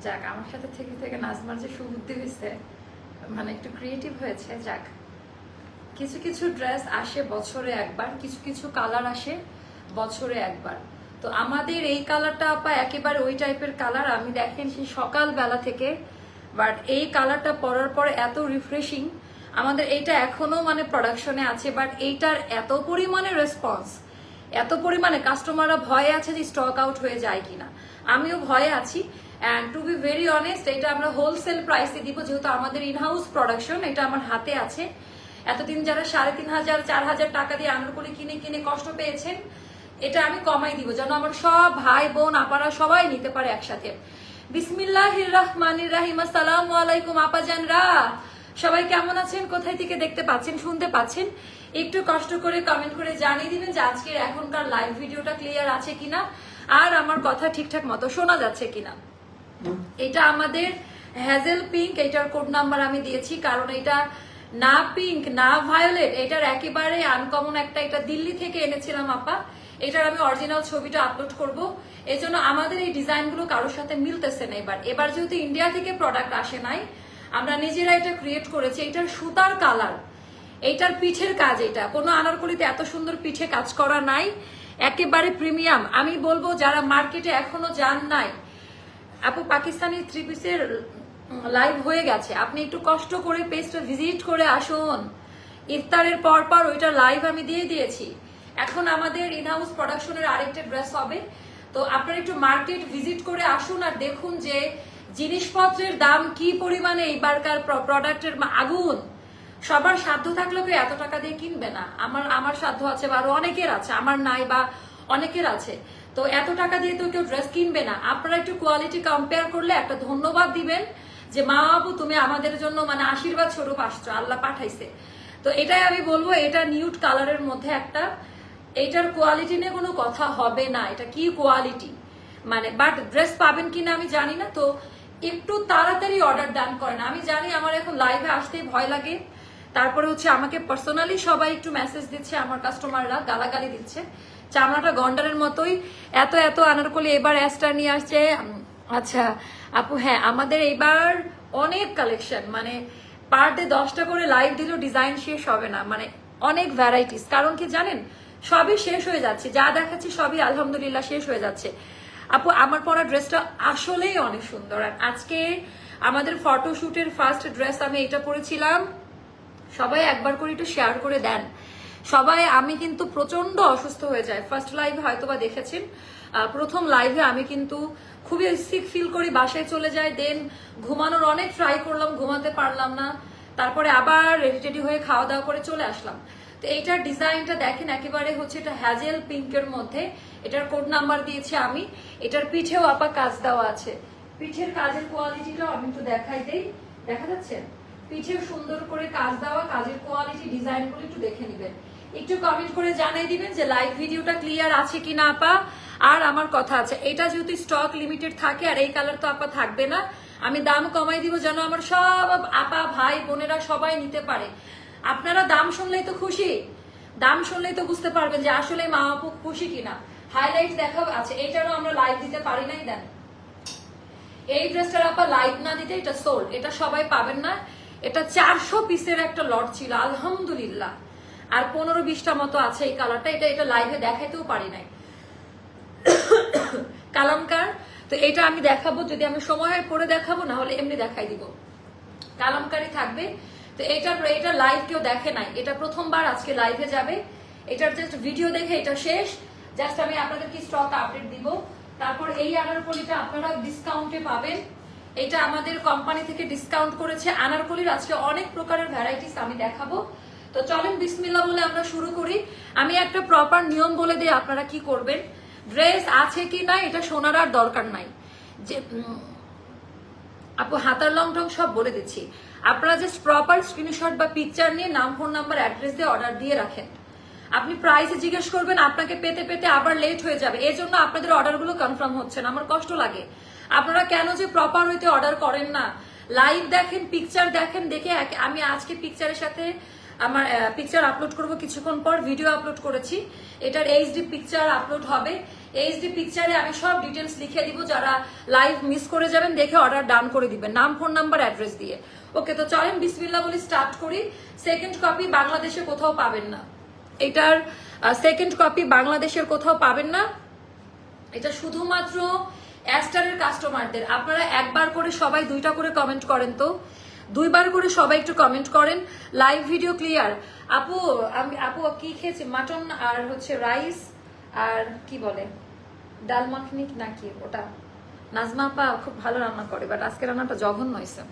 যাক, আমার সাথে থেকে থেকে নাজমার যে সুবুদ্ধি হয়েছে, মানে একটু ক্রিয়েটিভ হয়েছে। যাক, কিছু কিছু ড্রেস আসে বছরে একবার, কিছু কিছু কালার আসে বছরে একবার। তো আমাদের এই কালারটা আপা একেবারে ওই টাইপের কালার। আমি দেখেন সেই সকালবেলা থেকে, বাট এই কালারটা পরার পরে এত রিফ্রেশিং। আমাদের এইটা এখনো মানে প্রোডাকশনে আছে, বাট এইটার এত পরিমাণে রেসপন্স, এত পরিমাণে কাস্টমাররা ভয়ে আছে যে স্টক আউট হয়ে যায় কিনা। আমিও ভয়ে আছি। And to be very honest, এটা আমরা হোলসেল প্রাইসে দিব, যেহেতু আমাদের ইনহাউস প্রোডাকশন, এটা আমার হাতে আছে। এতদিন যারা ৩,৫০০ ৪,০০০ টাকা দিয়ে আনারকলি কিনে কিনে কষ্ট পেয়েছেন, এটা আমি কমাই দিব যেন আমার সব ভাই বোন আপারা সবাই নিতে পারে একসাথে। বিসমিল্লাহির রহমানির রহিম। আসসালামু আলাইকুম আপাজানরা, সবাই কেমন আছেন? কোথায় থেকে দেখতে পাচ্ছেন, শুনতে পাচ্ছেন? একটু কষ্ট করে কমেন্ট করে জানিয়ে দিবেন যে আজকের এখনকার লাইভ ভিডিওটা ক্লিয়ার আছে কিনা, আর আমার কথা ঠিকঠাক মতো শোনা যাচ্ছে কিনা। এটা আমাদের হ্যাজেল পিঙ্ক, এটার কোড নাম্বার আমি দিয়েছি কারণ এটা না পিঙ্ক না ভায়োলেট, এটার একেবারে আনকমন একটা, এটা দিল্লি থেকে এনেছিলাম আপা। এটার আমি অরিজিনাল ছবিটা আপলোড করব। এই জন্য আমাদের এই ডিজাইনগুলো কারোর সাথে মিলতেছে না। এবার যেহেতু ইন্ডিয়া থেকে প্রোডাক্ট আসে নাই, আমরা নিজেরা এটা ক্রিয়েট করেছি। এটার সুতার কালার, এইটার পিঠের কাজ, এটা কোনো আনারকলিতে এত সুন্দর পিঠে কাজ করা নাই, একেবারে প্রিমিয়াম। আমি বলবো যারা মার্কেটে এখনো যান নাই, আপু পাকিস্তানি থ্রি পিসের লাইভ হয়ে গেছে, আপনি একটু কষ্ট করে পেজটা ভিজিট করে আসুন। ইফতারের পর পর ওইটা লাইভ আমি দিয়ে দিয়েছি। এখন আমাদের ইনহাউস প্রোডাকশনের আরেকটা ড্রেস হবে, তো আপনারা একটু মার্কেট ভিজিট করে আসুন আর দেখুন যে জিনিসপত্রের দাম কি পরিমাণে। এইবারকার প্রোডাক্টের আগুন। সবার সাধ্য থাকলেও কেউ এত টাকা দিয়ে কিনবে না। আমার সাধ্য আছে বা আরো অনেকের আছে, আমার নাই বা অনেকের আছে, তো এত টাকা দিয়ে তো কেউ ড্রেস কিনবে না। আপনারা একটু কোয়ালিটি কম্পেয়ার করলে একটা ধন্যবাদ দিবেন যে মা বাবু তুমি আমাদের জন্য মানে আশীর্বাদ স্বরূপ আসছো, আল্লাহ পাঠাইছে। তো এটাই আমি বলবো, এটা নিউড কালারের মধ্যে একটা, এইটার কোয়ালিটি নিয়ে কোনো কথা হবে না, এটা কি কোয়ালিটি মানে। বাট ড্রেস পাবেন কিনা আমি জানি না, তো একটু তাড়াতাড়ি অর্ডার ডান করেন। আমি জানি আমার এখন লাইভে আসতেই ভয় লাগে, তারপরে হচ্ছে আমাকে পার্সোনালি সবাই একটু মেসেজ দিচ্ছে, আমার কাস্টমাররা গালাগালি দিচ্ছে, চামড়াটা গন্ডারের মতোই, এত এত আনারকলি এবার অ্যাস্টার নিয়ে আসছে। আচ্ছা আপু, হ্যাঁ আমাদের এইবার অনেক কালেকশন, মানে পার ডে 10টা করে লাইভ দিলেও ডিজাইন শেষ হবে না, মানে অনেক ভ্যারাইটিস। কারণ কি জানেন, সবই শেষ হয়ে যাচ্ছে, যা দেখাচ্ছি সবই আলহামদুলিল্লাহ শেষ হয়ে যাচ্ছে। আপু আমার পরা ড্রেসটা আসলেই অনেক সুন্দর। আর আজকে আমাদের ফটোশুটের ফার্স্ট ড্রেস আমি এটা পরেছিলাম। সবাই একবার করে একটু শেয়ার করে দেন সবাই। আমি কিন্তু প্রচন্ড অসুস্থ হয়ে যায়, ফার্স্ট লাইভে হয়তোবা দেখেছেন, প্রথম লাইভে আমি কিন্তু খুবই সিক ফিল করি, বাসায় চলে যাই, দেন ঘুমানোর অনেক ট্রাই করলাম, ঘুমাতে পারলাম না, তারপরে আবার রেডি টেডি হয়ে খাওয়া দাওয়া করে চলে আসলাম। তো এইটার ডিজাইনটা দেখেন, একেবারে হচ্ছে এটা হ্যাজেল পিঙ্কের মধ্যে, এটার কোড নাম্বার দিয়েছি আমি। এটার পিঠেও আপা কাজ দেওয়া আছে, পিঠের কাজের কোয়ালিটিটাও আমি একটু দেখাই দেই, দেখা যাচ্ছে পিঠে সুন্দর করে কাজ দেওয়া, কাজের কোয়ালিটি ডিজাইনগুলো একটু দেখে নেবেন। একটু কমেন্ট করে জানিয়ে দিবেন যে লাইভ ভিডিওটা ক্লিয়ার আছে কিনা আপা। আর আমার কথা আছে, এটা যেহেতু স্টক লিমিটেড থাকে আর এই কালার তো আপা থাকবে না, আমি দাম কমাই দিব যেন আমার সব আপা ভাই বোনেরা সবাই নিতে পারে। আপনারা দাম শুনলেই তো খুশি, দাম শুনলেই তো বুঝতে পারবেন যে আসলে মা আপু খুশি কিনা। হাইলাইট দেখা আছে, এইটারও আমরা লাইভ দিতে পারি নাই। দেন এই ড্রেসটার আপা লাইভ না দিতে এটা সোল্ড, এটা সবাই পাবেন না। এটা 400 পিসের একটা লট ছিল আলহামদুলিল্লাহ, আর 15-20টা মতো আছে এই কালারটা। এটা লাইভে দেখাইতেও পারি নাই, কালামকার। তো এটা আমি দেখাবো, যদি আমি সময় হয় পরে দেখাবো, না হলে এমনি দেখাই দিব, কালামকারি থাকবে। তো এটা লাইভ কেউ দেখে নাই, এটা প্রথমবার আজকে লাইভে যাবে। এটার জাস্ট ভিডিও দেখে এটা শেষ, জাস্ট আমি আপনাদেরকে স্টক আপডেট দিব। তারপর এই আনারকলিটা আপনারা ডিসকাউন্টে পাবেন, এটা আমাদের কোম্পানি থেকে ডিসকাউন্ট করেছে। আনারকলির আজকে অনেক প্রকারের ভ্যারাইটিস আমি দেখাবো। তো চলেন বিসমিল্লাহ বলে আমরা শুরু করি। আমি একটা প্রপার নিয়ম বলে দিই আপনারা কি করবেন। ড্রেস আছে কি না এটা শোনার আর দরকার নাই, যে আপু হাতার লং টং সব বলে দিচ্ছি। আপনারা জাস্ট প্রপার স্ক্রিনশট বা পিকচার নিয়ে নাম, ফোন নাম্বার, অ্যাড্রেস দিয়ে অর্ডার দিয়ে রাখেন। আপনি প্রাইসে জিজ্ঞেস করবেন, আপনাকে পেতে পেতে আবার লেট হয়ে যাবে, এই জন্য আপনাদের অর্ডারগুলো কনফার্ম হচ্ছে না, আমার কষ্ট লাগে। আপনারা কেন যে প্রপার হইতে অর্ডার করেন না, লাইভ দেখেন, পিকচার দেখেন, দেখে আমি আজকে পিকচারের সাথে আমার পিকচার আপলোড করব কিছুক্ষণ পর, ভিডিও আপলোড করেছি, এটার এইচডি পিকচার আপলোড হবে। এইচডি পিকচারে আমি সব ডিটেলস লিখে দিব, যারা লাইভ মিস করে যাবেন দেখে অর্ডার ডান করে দিবেন, নাম, ফোন নাম্বার, অ্যাড্রেস দিয়ে। ওকে, তো চলেন বিসমিল্লাহ বলি স্টার্ট করি। সেকেন্ড কপি বাংলাদেশে কোথাও পাবেন না, এটার সেকেন্ড কপি বাংলাদেশের কোথাও পাবেন না, এটা শুধুমাত্র অ্যাস্টারের কাস্টমারদের। আপনারা একবার করে সবাই 2টা করে কমেন্ট করেন তো, 2বার করে সবাই একটু কমেন্ট করেন। Live video clear. আপু আপু কি খেয়েছি? মাটন আর হচ্ছে রাইস আর কি বলে ডাল মাখনি নাকি ওটা। নাজমা আপা খুব ভালো রান্না করে, বাট আজকে রান্নাটা জঘন্য হয়েছে।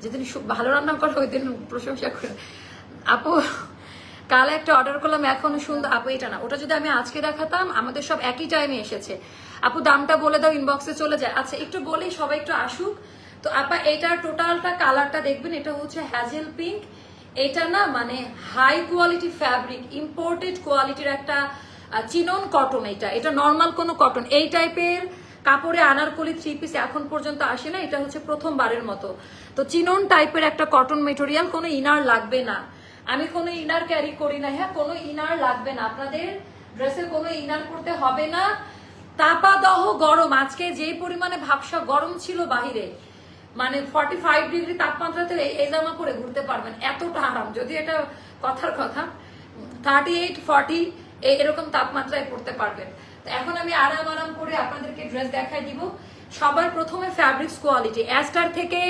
যেদিন ভালো রান্না করে ওই দিন প্রশংসা করে। আপু কাল একটা অর্ডার করলাম, এখনো সুন্দর। আপু এটা না, ওটা যদি আমি আজকে দেখাতাম, আমাদের সব একই টাইমে এসেছে। আপু দামটা বলে দাও, ইনবক্সে চলে যায়। আচ্ছা একটু বলেই সবাই একটু আসুক। তো আপা এটার টোটালটা কালারটা দেখবেন, এটা হচ্ছে হ্যাজেল পিঙ্ক। এটা না মানে হাই কোয়ালিটি ফ্যাব্রিক, ইম্পোর্টেড কোয়ালিটির একটা চিনন কটন। এটা নর্মাল কোনো কটন, এই টাইপের কাপড়ে আনারকলি 3 পিস এখন পর্যন্ত আসে না, এটা হচ্ছে প্রথমবারের মতো। তো চিনন টাইপের একটা কটন মেটেরিয়াল, কোনো ইনার লাগবে না। আমি কোনো ইনার ক্যারি করি না, হ্যাঁ কোনো ইনার লাগবে না, আপনাদের ড্রেসে কোনো ইনার করতে হবে না। তাপাদহ গরম, আজকে যেই পরিমাণে ভাবসা গরম ছিল বাহিরে, মানে 45 ডিগ্রি তাপমাত্রাতে এই জামা পরে ঘুরতে পারবেন, এতটা আরাম। যদি এটা কথার কথা 38 40 এরকম তাপমাত্রায় পড়তে পারবেন। তো এখন আমি আরাম করে আপনাদেরকে ড্রেস দেখাই দিব। সবার প্রথমে ফ্যাব্রিক্স কোয়ালিটি, অ্যাস্টার থেকে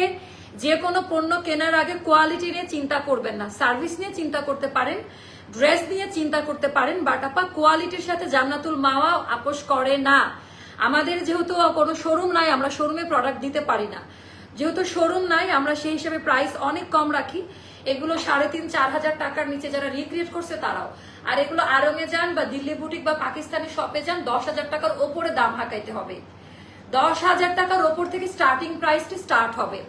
যে কোনো পণ্য কেনার আগে কোয়ালিটি নিয়ে চিন্তা করবেন না, সার্ভিস নিয়ে চিন্তা করতে পারেন, ড্রেস নিয়ে চিন্তা করতে পারেন। বাট আপা কোয়ালিটির সাথে জান্নাতুল মাওয়া আপোষ করে না। আমাদের যেহেতু কোনো শোরুম নাই, আমরা শোরুমে প্রোডাক্ট দিতে পারি না। যেহেতু শোরুম নাই, আমরা সেই হিসেবে প্রাইস অনেক কম রাখি। এগুলো 3,500-4 হাজার টাকার নিচে যারা রিক্রিয়েট করছে তারাও। আর এগুলো আরঙে যান বা দিল্লি বুটিক বা পাকিস্তানি শপে যান, 10,000 টাকার ওপরে দাম হাঁকাইতে হবে। 10,000 টাকার ওপর থেকে স্টার্টিং প্রাইসটি স্টার্ট হবে।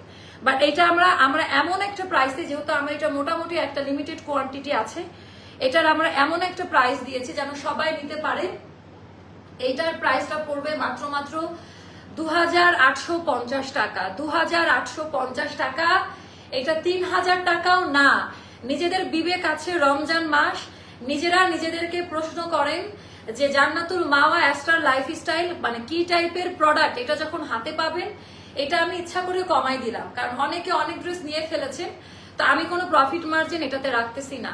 বাট এটা আমরা এমন একটা প্রাইসে, যেহেতু আমরা এটা মোটামুটি একটা লিমিটেড কোয়ান্টিটি আছে, এটার আমরা এমন একটা প্রাইস দিয়েছি যেন সবাই নিতে পারে। এইটার প্রাইসটা পড়বে মাত্র 2,850 টাকা। 2,850 টাকা, এটা 3,000 টাকাও না। নিজেদের বিবেক আছে, রমজান মাস, নিজেরা নিজেদেরকে প্রশ্ন করেন যে জান্নাতুল মাওয়া অ্যাস্টার লাইফস্টাইল মানে কি টাইপের প্রোডাক্ট। এটা যখন হাতে পাবেন, এটা আমি ইচ্ছা করে কমাই দিলাম, কারণ অনেকে অনেক ড্রেস নিয়ে ফেলেছেন, তো আমি কোনো প্রফিট মার্জিন এটাতে রাখতেছি না।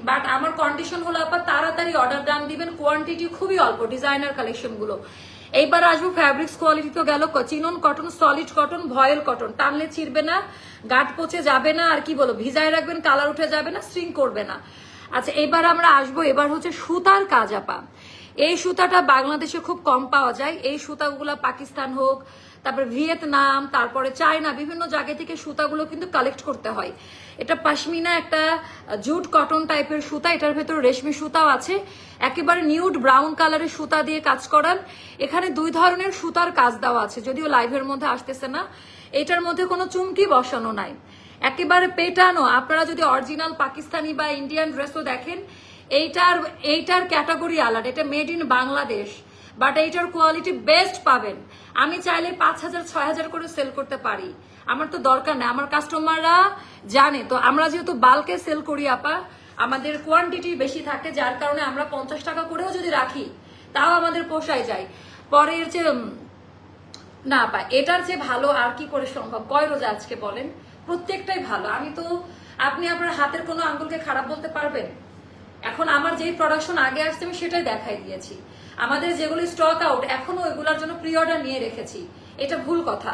বাট আমার কন্ডিশন হলো আপা তাড়াতাড়ি অর্ডার ডান দিবেন, কোয়ান্টিটি খুবই অল্প, ডিজাইনার কালেকশন গুলো। এইবার আসবো ফ্যাব্রিক্স কোয়ালিটি। তো গেল চিনন কটন, সলিড কটন, ভয়েল কটন, টানলে ছিড়বে না, গাঢ় পচে যাবে না, আর কি বলো ভিজায় রাখবেন কালার উঠে যাবে না, স্ট্রিং করবে না। আচ্ছা এবার আমরা আসবো, এবার হচ্ছে সুতার কাজ আপা। এই সুতাটা বাংলাদেশে খুব কম পাওয়া যায়। এই সুতাগুলা পাকিস্তান হোক, তারপরে ভিয়েতনাম, তারপরে চায়না, বিভিন্ন জায়গা থেকে সুতাগুলো কিন্তু কালেক্ট করতে হয়। এটা পাশমিনা একটা জুট কটন টাইপের সুতা, এটার ভেতর রেশমি সুতাও আছে। একেবারে নিউড ব্রাউন কালারের সুতা দিয়ে কাজ করান। এখানে 2 ধরনের সুতার কাজ দেওয়া আছে, যদিও লাইভের মধ্যে আসতেছে না। এটার মধ্যে কোনো চুমকি বসানো নাই, একেবারে পেটানো। আপনারা যদি অরিজিনাল পাকিস্তানি বা ইন্ডিয়ান ড্রেসও দেখেন, এইটার ক্যাটাগরি আলাদা, এটা মেড ইন বাংলাদেশ, বাট এইটার কোয়ালিটি বেস্ট পাবেন। আমি চাইলে 5,000-6,000 করে সেল করতে পারি, আমার তো দরকার নেই, আমার কাস্টমাররা জানে। তো আমরা যেহেতু বাল্কে সেল করি আপা, আমাদের কোয়ান্টিটি বেশি থাকে, যার কারণে আমরা 50 টাকা করেও যদি রাখি তাও আমাদের পোষায় যায়। পরের যে না আপা এটার যে ভালো আর কি করে সম্ভব, কয় রোজা আজকে বলেন, প্রত্যেকটাই ভালো। আমি তো আপনি আপনার হাতের কোনো আঙ্গুলকে খারাপ বলতে পারবেন? এখন আমার যেই প্রোডাকশন আগে আসছে আমি সেটাই দেখাই দিয়েছি। আমাদের যেগুলো স্টক আউট, এখনো ওইগুলোর জন্য প্রি অর্ডার নিয়ে রেখেছি, এটা ভুল কথা।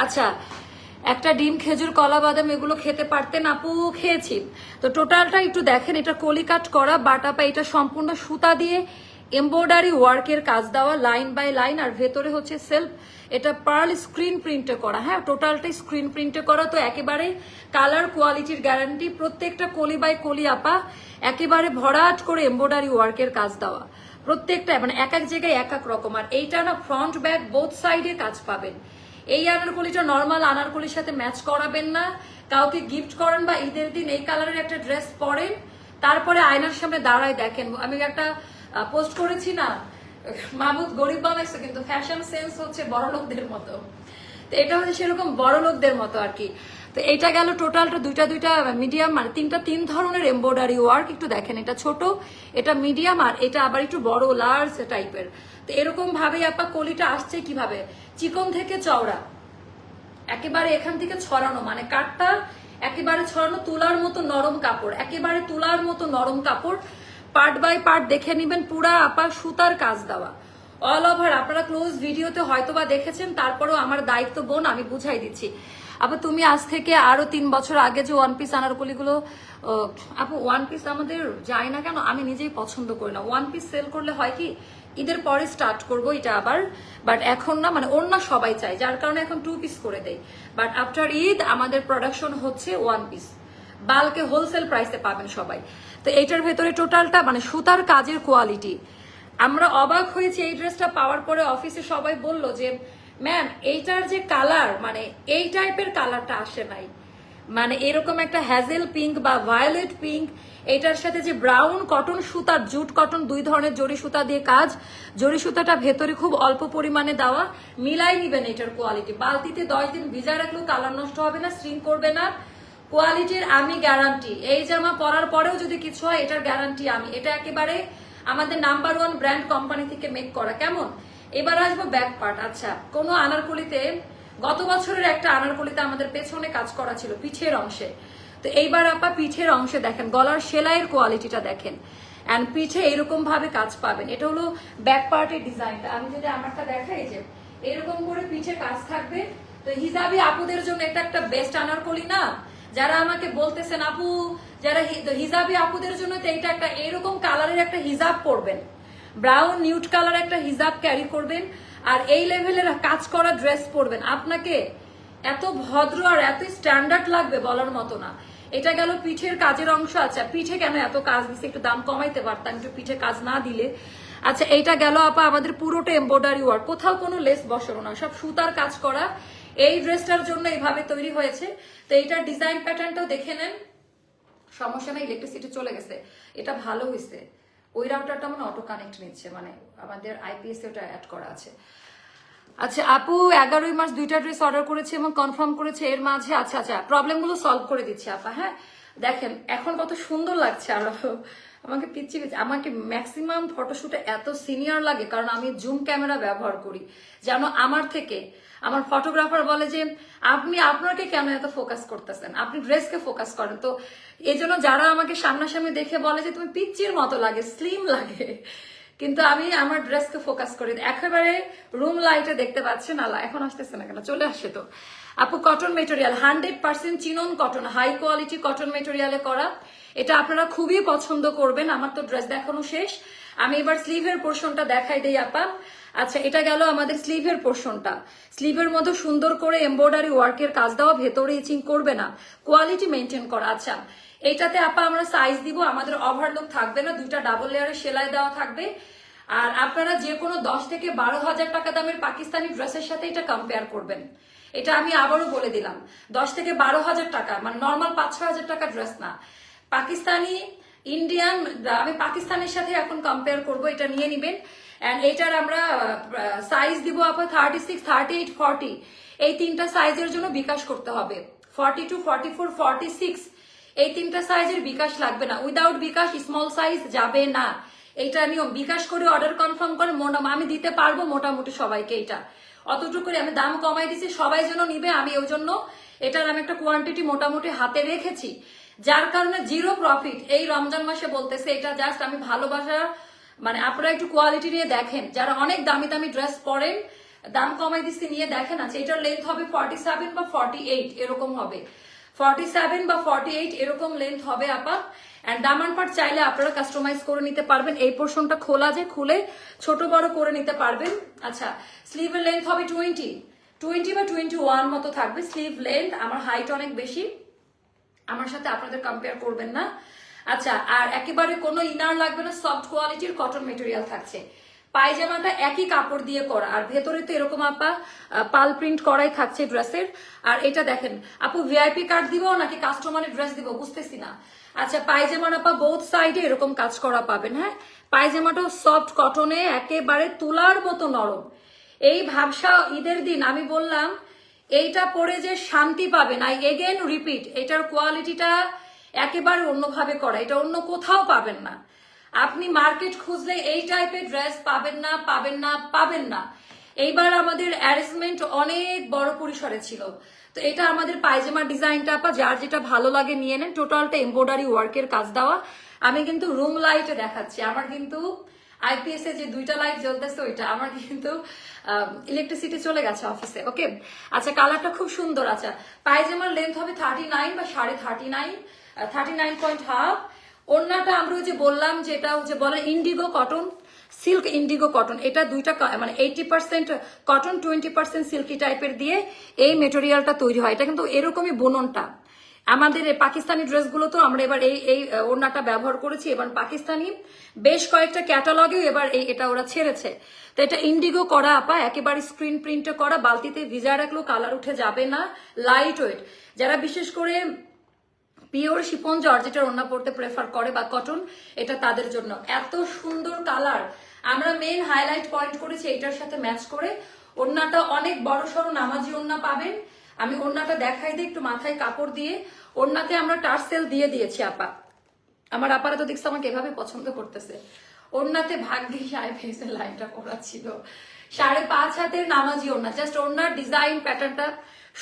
আচ্ছা একটা ডিম, খেজুর, কলা, বাদাম এগুলো খেতে পারতেন আপু? খেয়েছি। তো টোটালটা একটু দেখেন, এটা কলি কাট করা, বাট আপা এটা সম্পূর্ণ সুতা দিয়ে এমব্রয়ডারি ওয়ার্কের কাজ দেওয়া, লাইন বাই লাইন, আর ভেতরে হচ্ছে সেলফ, এটা পার্ল স্ক্রিন প্রিন্টে করা। হ্যাঁ টোটালটাই স্ক্রিন প্রিন্টে করা। তো একেবারে কালার কোয়ালিটির গ্যারান্টি, প্রত্যেকটা কলি বাই কলি আপা একেবারে ভরাট করে এমব্রয়ডারি ওয়ার্কের কাজ দেওয়া, প্রত্যেকটা মানে এক এক জায়গায় এক এক রকম। আর এইটা না ফ্রন্ট ব্যাক বোথ সাইডে কাজ পাবেন। এই আনারকলিটা নর্মাল আনারকলির সাথে ম্যাচ করাবেন না। কাউকে গিফট করেন বা ঈদের দিন এই কালারের একটা ড্রেস পরেন, তারপরে আয়নার সামনে দাঁড়ায় দেখেন। আমি একটা পোস্ট করেছি না, মাহমুদ গরিব বানাইছে কিন্তু ফ্যাশন সেন্স হচ্ছে বড় লোকদের মতো। তো এটা হচ্ছে সেরকম বড় লোকদের মতো আর কি। তো এইটা গেল টোটালটা দুইটা মিডিয়াম, মানে তিন ধরনের এমব্রয়ডারি ওয়ার্ক। একটু দেখেন, এটা ছোট, এটা মিডিয়াম, আর এটা আবার একটু বড় লার্জ টাইপের। তো এরকম ভাবে আপা কলিটা আসছে কিভাবে, চিকন থেকে চওড়া, একেবারে এখান থেকে ছড়ানো, মানে কাঠটা একেবারে ছড়ানো, তুলার মতো নরম কাপড়, একেবারে তুলার মতো নরম কাপড়। পার্ট বাই পার্ট দেখে নিবেন, পুরা আপা সুতার কাজ দেওয়া অল ওভার। আপনারা ক্লোজ ভিডিওতে হয়তোবা দেখেছেন, তারপরেও আমার দায়িত্ব বোন, আমি বুঝাই দিচ্ছি। আপু তুমি আজ থেকে আরো 3 বছর আগে যে ওয়ান পিস আনারকলিগুলো, আপু ওয়ান পিস আমাদের যায় না কেন, আমি নিজেই পছন্দ করি না। ওয়ান পিস সেল করলে হয় কি, ঈদের পরে স্টার্ট করব এটা আবার, বাট এখন না, মানে ওর না সবাই চায়, যার কারণে এখন 2 পিস করে দেয়। বাট আফটার ঈদ আমাদের প্রোডাকশন হচ্ছে ওয়ান পিস, বাল্কে হোলসেল প্রাইসে পাবেন সবাই। তো এইটার ভেতরে টোটালটা মানে সুতার কাজের কোয়ালিটি, আমরা অবাক হয়েছি এই ড্রেসটা পাওয়ার পরে। অফিসে সবাই বলল যে ম্যাম এইটার যে কালার, মানে এই টাইপের কালারটা আসে নাই, মানে এরকম একটা হ্যাজেল পিঙ্ক বা ভায়োলেট পিঙ্ক, এটার সাথে যে ব্রাউন কটন সুতার, জুট কটন, 2 ধরনের জরি সুতা দিয়ে কাজ, জরি সুতাটা ভেতরে খুব অল্প পরিমাণে দেওয়া, মিলাই নিবেন এটার কোয়ালিটি। বালতিতে 10 দিন ভিজা রাখলেও কালার নষ্ট হবে না, স্ট্রিং করবে না, কোয়ালিটির আমি গ্যারান্টি। এই জামা পরার পরেও যদি কিছু হয়, এটার গ্যারান্টি আমি। এটা একেবারে আমাদের নাম্বার 1 ব্র্যান্ড কোম্পানি থেকে মেক করা। কেমন, এবার আসবো ব্যাক পার্ট। আচ্ছা, কোনো আনারকলিতে, গত বছরের একটা আনারকলিতে আমাদের পেছনে কাজ করা ছিল পিঠের অংশে, তো এইবার আপা পিঠের অংশে দেখেন, গলার সেলাইয়ের কোয়ালিটিটা দেখেন, এন্ড পিঠে এরকম ভাবে কাজ পাবেন। এটা হলো ব্যাক পার্টের ডিজাইনটা। আমি যদি আমারটা দেখাই, যে এরকম করে পিঠে কাজ থাকবে। তো হিজাবি আপুদের জন্য এটা একটা বেস্ট আনারকলি না, যারা আমাকে বলতেছেন আপু, যারা হিজাবি আপুদের জন্য তো এটা একটা এরকম কালারের একটা হিজাব পরবেন, ব্রাউন নিউড কালার একটা হিজাব ক্যারি করবেন, আর এই লেভেলের কাজ করা ড্রেস পরবেন, আপনাকে এত ভদ্র আর এত স্ট্যান্ডার্ড লাগবে বলার মতো না। এটা গেল পিঠের কাজের অংশ। আচ্ছা, পিঠে কেন এত কাজ দিচ্ছে, একটু দাম কমাইতে পারতাম একটু পিঠে কাজ না দিলে। আচ্ছা, এইটা গেল আপা আমাদের পুরোটা এমব্রয়ডারি ওয়ার্ক, কোথাও কোনো লেস বসানো না, সব সুতার কাজ করা। এই ড্রেসটার জন্য এইভাবে তৈরি হয়েছে। তো এইটার ডিজাইন প্যাটার্নটাও দেখে নেন, সমস্যা নেই, ইলেকট্রিসিটি চলে গেছে, এটা ভালো হয়েছে। ওই রাউটারটা মানে অটো কানেক্ট নিচ্ছে, মানে আমাদের আইপিএস ওটা অ্যাড করা আছে। আচ্ছা আপু 11ই মার্চ 2টা ড্রেস অর্ডার করেছে এবং কনফার্ম করেছে, এর মাঝে আচ্ছা প্রবলেমগুলো সলভ করে দিচ্ছি আপা। হ্যাঁ দেখেন এখন কত সুন্দর লাগছে, আর আমাকে পিচ্ছি আমাকে ম্যাক্সিমাম ফটোশুটে এত সিনিয়র লাগে, কারণ আমি জুম ক্যামেরা ব্যবহার করি। যেন আমার থেকে আমার ফটোগ্রাফার বলে যে আপনি আপনাকে কেন এত ফোকাস করতেছেন, আপনি ড্রেসকে ফোকাস করেন। তো এই জন্য যারা আমাকে সামনাসামনি দেখে বলে যে তুমি পিচ্চির মতো লাগে, স্লিম লাগে, কিন্তু আমি আমার ড্রেসকে ফোকাস করি। একেবারে রুম লাইটে দেখতে পাচ্ছেন, আলা এখন আসতেছে না কেন, চলে আসে তো। আপু কটন মেটেরিয়াল 100% চিনন কটন, হাই কোয়ালিটি কটন মেটেরিয়ালে করা, এটা আপনারা খুবই পছন্দ করবেন। আমার তো ড্রেস দেখানো শেষ, আমি এবার স্লিভের পোর্শনটা দেখাই দেই আপা। আচ্ছা, এটা গেল আমাদের স্লিভের পোর্শনটা। স্লিভের মধ্যে সুন্দর করে এমব্রয়ডারি ওয়ার্কের কাজ দেওয়া, ভেতরে ইচিং করবে না, কোয়ালিটি মেনটেন করা। আচ্ছা, এইটাতে আপা আমরা সাইজ দিব, আমাদের ওভারলুক থাকবে না, 2টা ডাবল লেয়ারের সেলাই দেওয়া থাকবে। আর আপনারা যে কোনো 10 থেকে 12,000 টাকা দামের পাকিস্তানি ড্রেসের সাথে এটা কম্পেয়ার করবেন। এটা আমি আবারও বলে দিলাম, 10 থেকে 12,000 টাকা, মানে নর্মাল 5-6 হাজার টাকা ড্রেস না, পাকিস্তানি ইন্ডিয়ান, আমি পাকিস্তানের সাথে এখন কম্পেয়ার করব, এটা নিয়ে নিবেন। এন্ড এটার আমরা সাইজ দিব আপা 36, 38, 40, এই 3টা সাইজের জন্য বিকাশ করতে হবে। 42, 44, 46 এই 3টা সাইজের বিকাশ লাগবে না, উইদাউট বিকাশ স্মল সাইজ যাবে না। এইটা নিয়ম, বিকাশ করে অর্ডার কনফার্ম করে আমি দিতে পারবো মোটামুটি সবাইকে। এটা অতটুকু করে আমি দাম কমাই দিচ্ছি, সবাই যেন নিবে, আমি ওই জন্য এটার আমি একটা কোয়ান্টিটি মোটামুটি হাতে রেখেছি, যার কারণে জিরো প্রফিট এই রমজান মাসে বলতেছে। এটা জাস্ট আমি ভালোবাসা, মানে আপনারা একটু কোয়ালিটি নিয়ে দেখেন, যারা অনেক দামি দামি ড্রেস পরেন, দাম কমাই দিচ্ছি, নিয়ে দেখেন। আছে এটার লেন্থ হবে 47 বা 48 এরকম হবে, 47 বা 48 এরকম লেন্থ হবে আপা। এন্ড দামান পার্ট চাইলে আপনারা কাস্টমাইজ করে নিতে পারবেন, এই পোর্শনটা খোলা যে খুলে ছোট বড় করে নিতে পারবেন। আচ্ছা, স্লিভের লেন্থ হবে 20 বা 21 মতো থাকবে স্লিভ লেন্থ। আমার হাইট অনেক বেশি, আমার সাথে আপনাদের কম্পেয়ার করবেন না। আচ্ছা, আর একেবারে কোনো ইনার লাগবে না, সফট কোয়ালিটির কটন মেটেরিয়াল থাকছে। পায়জামাটা একই কাপড় দিয়ে করা, আর ভেতরে তো এরকম আপা পাল প্রিন্ট করাই থাকছে ড্রেসের। আর এটা দেখেন আপু, ভিআইপি কার্ড দিব নাকি কাস্টমারের ড্রেস দিব বুঝতেছি না। আচ্ছা, পায়জামার আপা বোথ সাইডে এরকম কাজ করা পাবেন। হ্যাঁ, পায়জামাটাও সফট কটনে, একেবারে তুলার মতো নরম। এই ভাবসা ঈদের দিন আমি বললাম এইটা পরে যে শান্তি পাবেন, আই এগেন রিপিট, এটার কোয়ালিটিটা একেবারে অন্যভাবে করা, এটা অন্য কোথাও পাবেন না। আপনি মার্কেট খুঁজলে এই টাইপের ড্রেস পাবেন না, পাবেন না, পাবেন না। এইবার আমাদের অ্যারেঞ্জমেন্ট অনেক বড় পরিসরে ছিল। তো এটা আমাদের পায়জামার ডিজাইনটা আপা, যার যেটা ভালো লাগে নিয়ে নেন। টোটালটা এমব্রয়ডারি ওয়ার্কের কাজ দেওয়া। আমি কিন্তু রুম লাইটে দেখাচ্ছি, আমার কিন্তু আইপিএস এ যে 2টা লাইট জ্বলতেছে ওইটা আমার কিন্তু ইলেকট্রিসিটি চলে গেছে অফিসে। ওকে, আচ্ছা কালারটা খুব সুন্দর। আচ্ছা পায়জামার লেন্থ হবে 39 বা 39.5, 39.5। ওড়নাটা আমরা যে বললাম যেটা হচ্ছে বলে Indigo cotton, silk Indigo cotton. এটা দুইটা মানে 80% কটন 20% সিল্কি টাইপের দিয়ে এই মেটেরিয়ালটা তৈরি হয়। এটা কিন্তু এরকমই বুননটা। আমাদের পাকিস্তানি ড্রেসগুলো তো আমরা এবার এই ওড়নাটা ব্যবহার করেছি। এবার পাকিস্তানি বেশ কয়েকটা ক্যাটালগেও এবার এটা ওরা ছেড়েছে। তো এটা ইন্ডিগো করা আপা, একেবারে স্ক্রিন প্রিন্টে করা, বালতিতে ভিজা রাখলেও কালার উঠে যাবে না, লাইট ওয়েট। যারা বিশেষ করে পিওর শিফন জর্জেটের ওড়না পরতে প্রেফার করে বা কটন, এটা তাদের জন্য। এত সুন্দর কালার, আমরা মেন হাইলাইট পয়েন্ট করেছি এটার সাথে ম্যাচ করে। ওড়নাটা অনেক বড় সড়ো নামাজি ওড়না পাবেন। আমি ওড়নাটা দেখাই দিই একটু মাথায় কাপড় দিয়ে। ওড়নাতে আমরা টার্সেল দিয়ে দিয়েছি আপা। আমার আপারা তো দেখছে আমাকে এভাবে পছন্দ করতেছে। ওড়নাতে ভাগ্যিস আইপিএসের লাইনটা করা ছিল। 5.5 হাতের নামাজি ওড়না, জাস্ট ওড়নার ডিজাইন প্যাটার্নটা।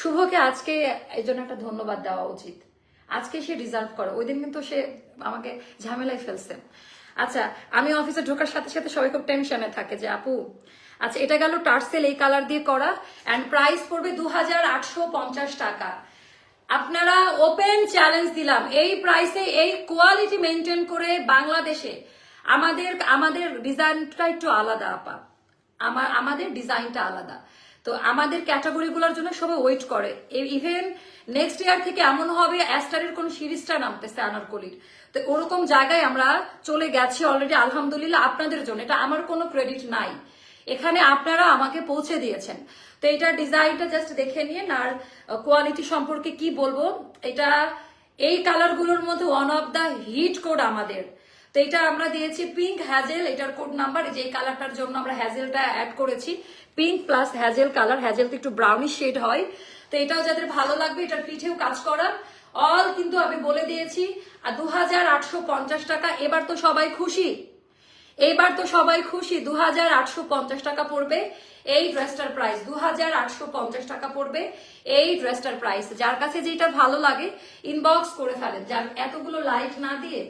শুভকে আজকে এই জন্য একটা ধন্যবাদ দেওয়া উচিত। আজকে সে ডিজার্ভ করে, ওই দিন কিন্তু সে আমাকে ঝামেলায় ফেলছে। আচ্ছা আমি অফিসে ঢোকার সাথে সাথে সবাই খুব টেনশনে থাকে যে আপু। আচ্ছা এটা গেল টার্সেল এই কালার দিয়ে করা, অ্যান্ড প্রাইস পড়বে 2850 টাকা। আপনারা ওপেন চ্যালেঞ্জ দিলাম, এই প্রাইসে এই কোয়ালিটি মেনটেন করে বাংলাদেশে আমাদের ডিজাইনটা একটু আলাদা আপা, আমাদের ডিজাইনটা আলাদা। তো আমাদের ক্যাটাগরিগুলোর জন্য সবাই ওয়েট করে। ইভেন নেক্সট ইয়ার থেকে এমন হবে অ্যাস্টারের কোন সিরিজটা নামতেছে আনারকলির, তো ওরকম জায়গায় আমরা চলে গেছি অলরেডি আলহামদুলিল্লাহ আপনাদের জন্য। এটা আমার কোনো ক্রেডিট নাই, এখানে আপনারা আমাকে পৌঁছে দিয়েছেন। তো এটার ডিজাইনটা জাস্ট দেখে নিন। আর কোয়ালিটি সম্পর্কে কি বলবো, এটা এই কালারগুলোর মধ্যে one of the hit code আমাদের। তো এটা আমরা দিয়েছি পিঙ্ক হ্যাজেল, এটার কোড নাম্বার। যে কালারটার জন্য আমরা হ্যাজেলটা অ্যাড করেছি, pink plus hazel colour. Hazel তো একটু ব্রাউনিশ শেড হয়, তো এটাও যাদের ভালো লাগবে। এটার পিঠেও কাজ করা, অল কিন্তু আমি বলে দিয়েছি। আর 2850 টাকা। এবার তো সবাই খুশি, এইবার তো সবাই খুশি। 2850 টাকা পড়বে এই ড্রেসটার প্রাইস। 2850 টাকা পড়বে এই ড্রেসটার প্রাইস। যার কাছে যেটা ভালো লাগে ইনবক্স করে ফেলেন। যার এতগুলো লাইট না দিয়ে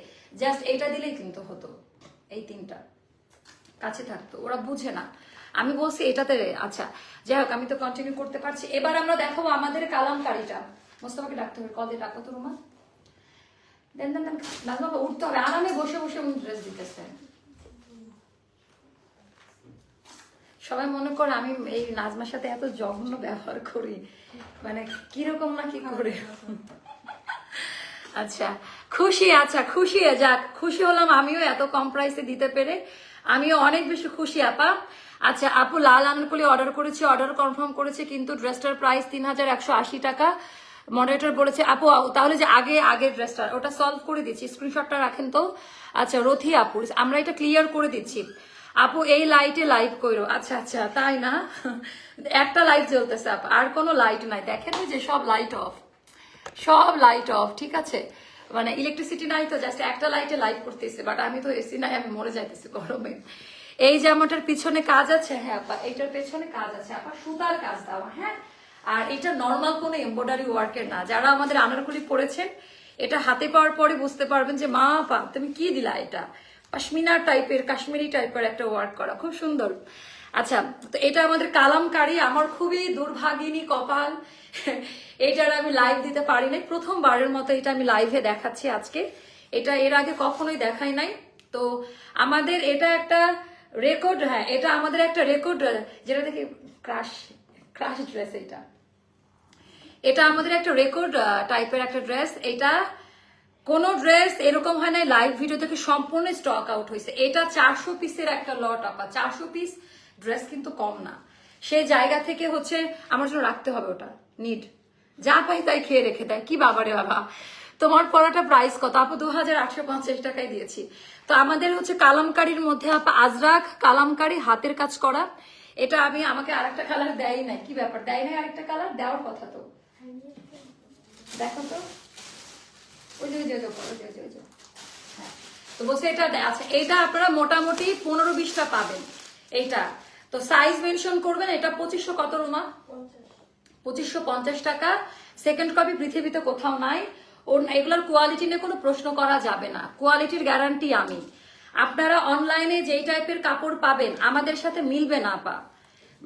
জাস্ট এটা দিলেই কিন্তু হতো, এই 3টা কাছে থাকতো, ওরা বুঝে না। আমি বলছি এটাতে। আচ্ছা যাই হোক, আমি তো কন্টিনিউ করতে পারছি। এবার আমরা দেখাবো আমাদের কালামকারীটা। মোস্তফাকে ডাকতে হবে, কল দিয়ে ডাকো তো রুমা। দেন দেন দেন, নাজমা উঠতে হবে, আরামে বসে বসে ড্রেস দিতেছে। সবাই মনে করে আমি এই নাজমার সাথে এত জঘন্য ব্যবহার করি, মানে কিরকম না কি করে। আচ্ছা খুশি, আচ্ছা খুশি, যাক খুশি হলাম আমিও এত কম প্রাইসে দিতে পেরে, আমিও অনেক বেশি খুশি আপা। আচ্ছা আপু লাল আনারকলি অর্ডার করেছি, অর্ডার কনফার্ম করেছে, কিন্তু ড্রেসটার প্রাইস 3180 টাকা। মডারেটর বলেছে আপু তাহলে যে আগের ড্রেসটা ওটা সলভ করে দিচ্ছি, স্ক্রিনশটটা রাখেন তো। আচ্ছা রথি আপু, আমরা এটা ক্লিয়ার করে দিচ্ছি। আপু এই লাইটে লাইভ করো। আচ্ছা আচ্ছা তাই না, একটা লাইট জ্বলতেছে আপা, আর কোনো লাইট নাই। দেখেন ওই যে সব লাইট অফ, সব লাইট অফ, ঠিক আছে। মানে ইলেকট্রিসিটি নাই তো, জাস্ট একটা লাইটে লাইট করতেছে। বাট আমি তো এসি নাই, আমি মরে যাইতেছি গরমে। এই জামাটার পিছনে কাজ আছে, হ্যাঁ আপা এইটার পেছনে কাজ আছে আপা, সুতার কাজ দেওয়া। হ্যাঁ, আর এটা নর্মাল কোনো এমব্রয়ডারি ওয়ার্কের না। যারা আমাদের আনারকলি পরেছেন, এটা হাতে পাওয়ার পরে বুঝতে পারবেন যে মা আপা তুমি কি দিলা। এটা পশমিনা টাইপের, কাশ্মীরি টাইপের একটা ওয়ার্ক করা, খুব সুন্দর। আচ্ছা তো এটা আমাদের কালামকারী। আমার খুবই দুর্ভাগিনী কপাল, এটার আমি লাইভ দিতে পারি নাই, প্রথমবারের মতো এটা আমি লাইভে দেখাচ্ছি আজকে। এটা এর আগে কখনোই দেখাই নাই। তো আমাদের এটা একটা রেকর্ড, হ্যাঁ এটা আমাদের একটা রেকর্ড, যেটা দেখি ক্রাশ ড্রেস। এটা আমাদের একটা রেকর্ড টাইপের একটা ড্রেস। এটা কোন ড্রেস এরকম হয় নাই লাইভ ভিডিও থেকে সম্পূর্ণ স্টক আউট হয়েছে। এটা 400 পিসের একটা লট আপা, 400 পিস ড্রেস কিন্তু কম না। সেই জায়গা থেকে হচ্ছে আমার জন্য রাখতে হবে, ওটা নিড, যা পাই তাই খেয়ে রেখে দেয়। কি বাবারে বাবা, তোমার পড়াটা প্রাইস কত আপু? 2850 টাকায় দিয়েছি। তো আমাদের হচ্ছে কালামকারীর মধ্যে আপা আজরাক কালামকারী, হাতের কাজ করা। এটা আমি আমাকে আরেকটা কালার দেয় নাই, কি ব্যাপার দেয় নাই আরেকটা কালার, দেওয়ার কথা তো। দেখো তো ওই যে হ্যাঁ, তো বলছে এটা আচ্ছা, এটা আপনারা মোটামুটি 15-20টা পাবেন এইটা। তো সাইজ মেনশন করবেন। এটা 2500 কত রুমা? 2550 টাকা। সেকেন্ড কপি পৃথিবীতে কোথাও নাই। এগুলোর কোয়ালিটি নিয়ে কোনো প্রশ্ন করা যাবে না, কোয়ালিটির গ্যারান্টি আমি। আপনারা অনলাইনে যেই টাইপের কাপড় পাবেন আমাদের সাথে মিলবে না পা।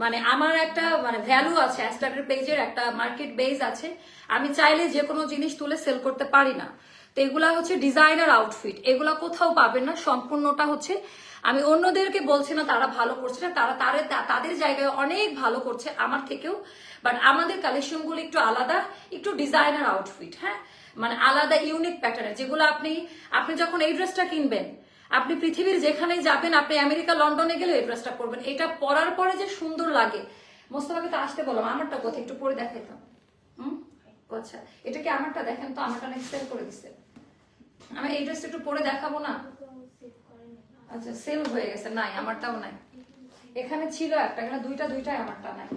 মানে আমার একটা মানে ভ্যালু আছে, অ্যাস্টারের পেজের একটা মার্কেট বেস আছে। আমি চাইলে যে কোনো জিনিস তুলে সেল করতে পারি না। তো এগুলা হচ্ছে ডিজাইনার আউটফিট, এগুলা কোথাও পাবেন না। সম্পূর্ণটা হচ্ছে, আমি অন্যদেরকে বলছি না তারা ভালো করছে না, তারা তাদের জায়গায় অনেক ভালো করছে আমার থেকেও, বাট আমাদের কালেকশনগুলো একটু আলাদা, একটু ডিজাইনার আউটফিট। হ্যাঁ, মানে আলাদা ইউনিক প্যাটার্নের, যেগুলো আপনি যখন এই ড্রেসটা কিনবেন, আপনি পৃথিবীর যেখানেই যাবেন, আপনি আমেরিকা লন্ডনে গেলে এই ড্রেসটা পরবেন। এটা পরার পরে যে সুন্দর লাগে। মোস্তফাকে তো আসতে বললাম, আমারটা কোথায় একটু পরে দেখাইতাম। আচ্ছা, এটা কি আমারটা? দেখেন তো, আমারটা নেক্সট সেল করে দিচ্ছে। আমি এই ড্রেসটা একটু পরে দেখাবো না? আচ্ছা, সেল হয়ে গেছে। নাই, আমারটাও নাই। এখানে ছিল একটা, এখানে দুইটাই, আমারটা নাই।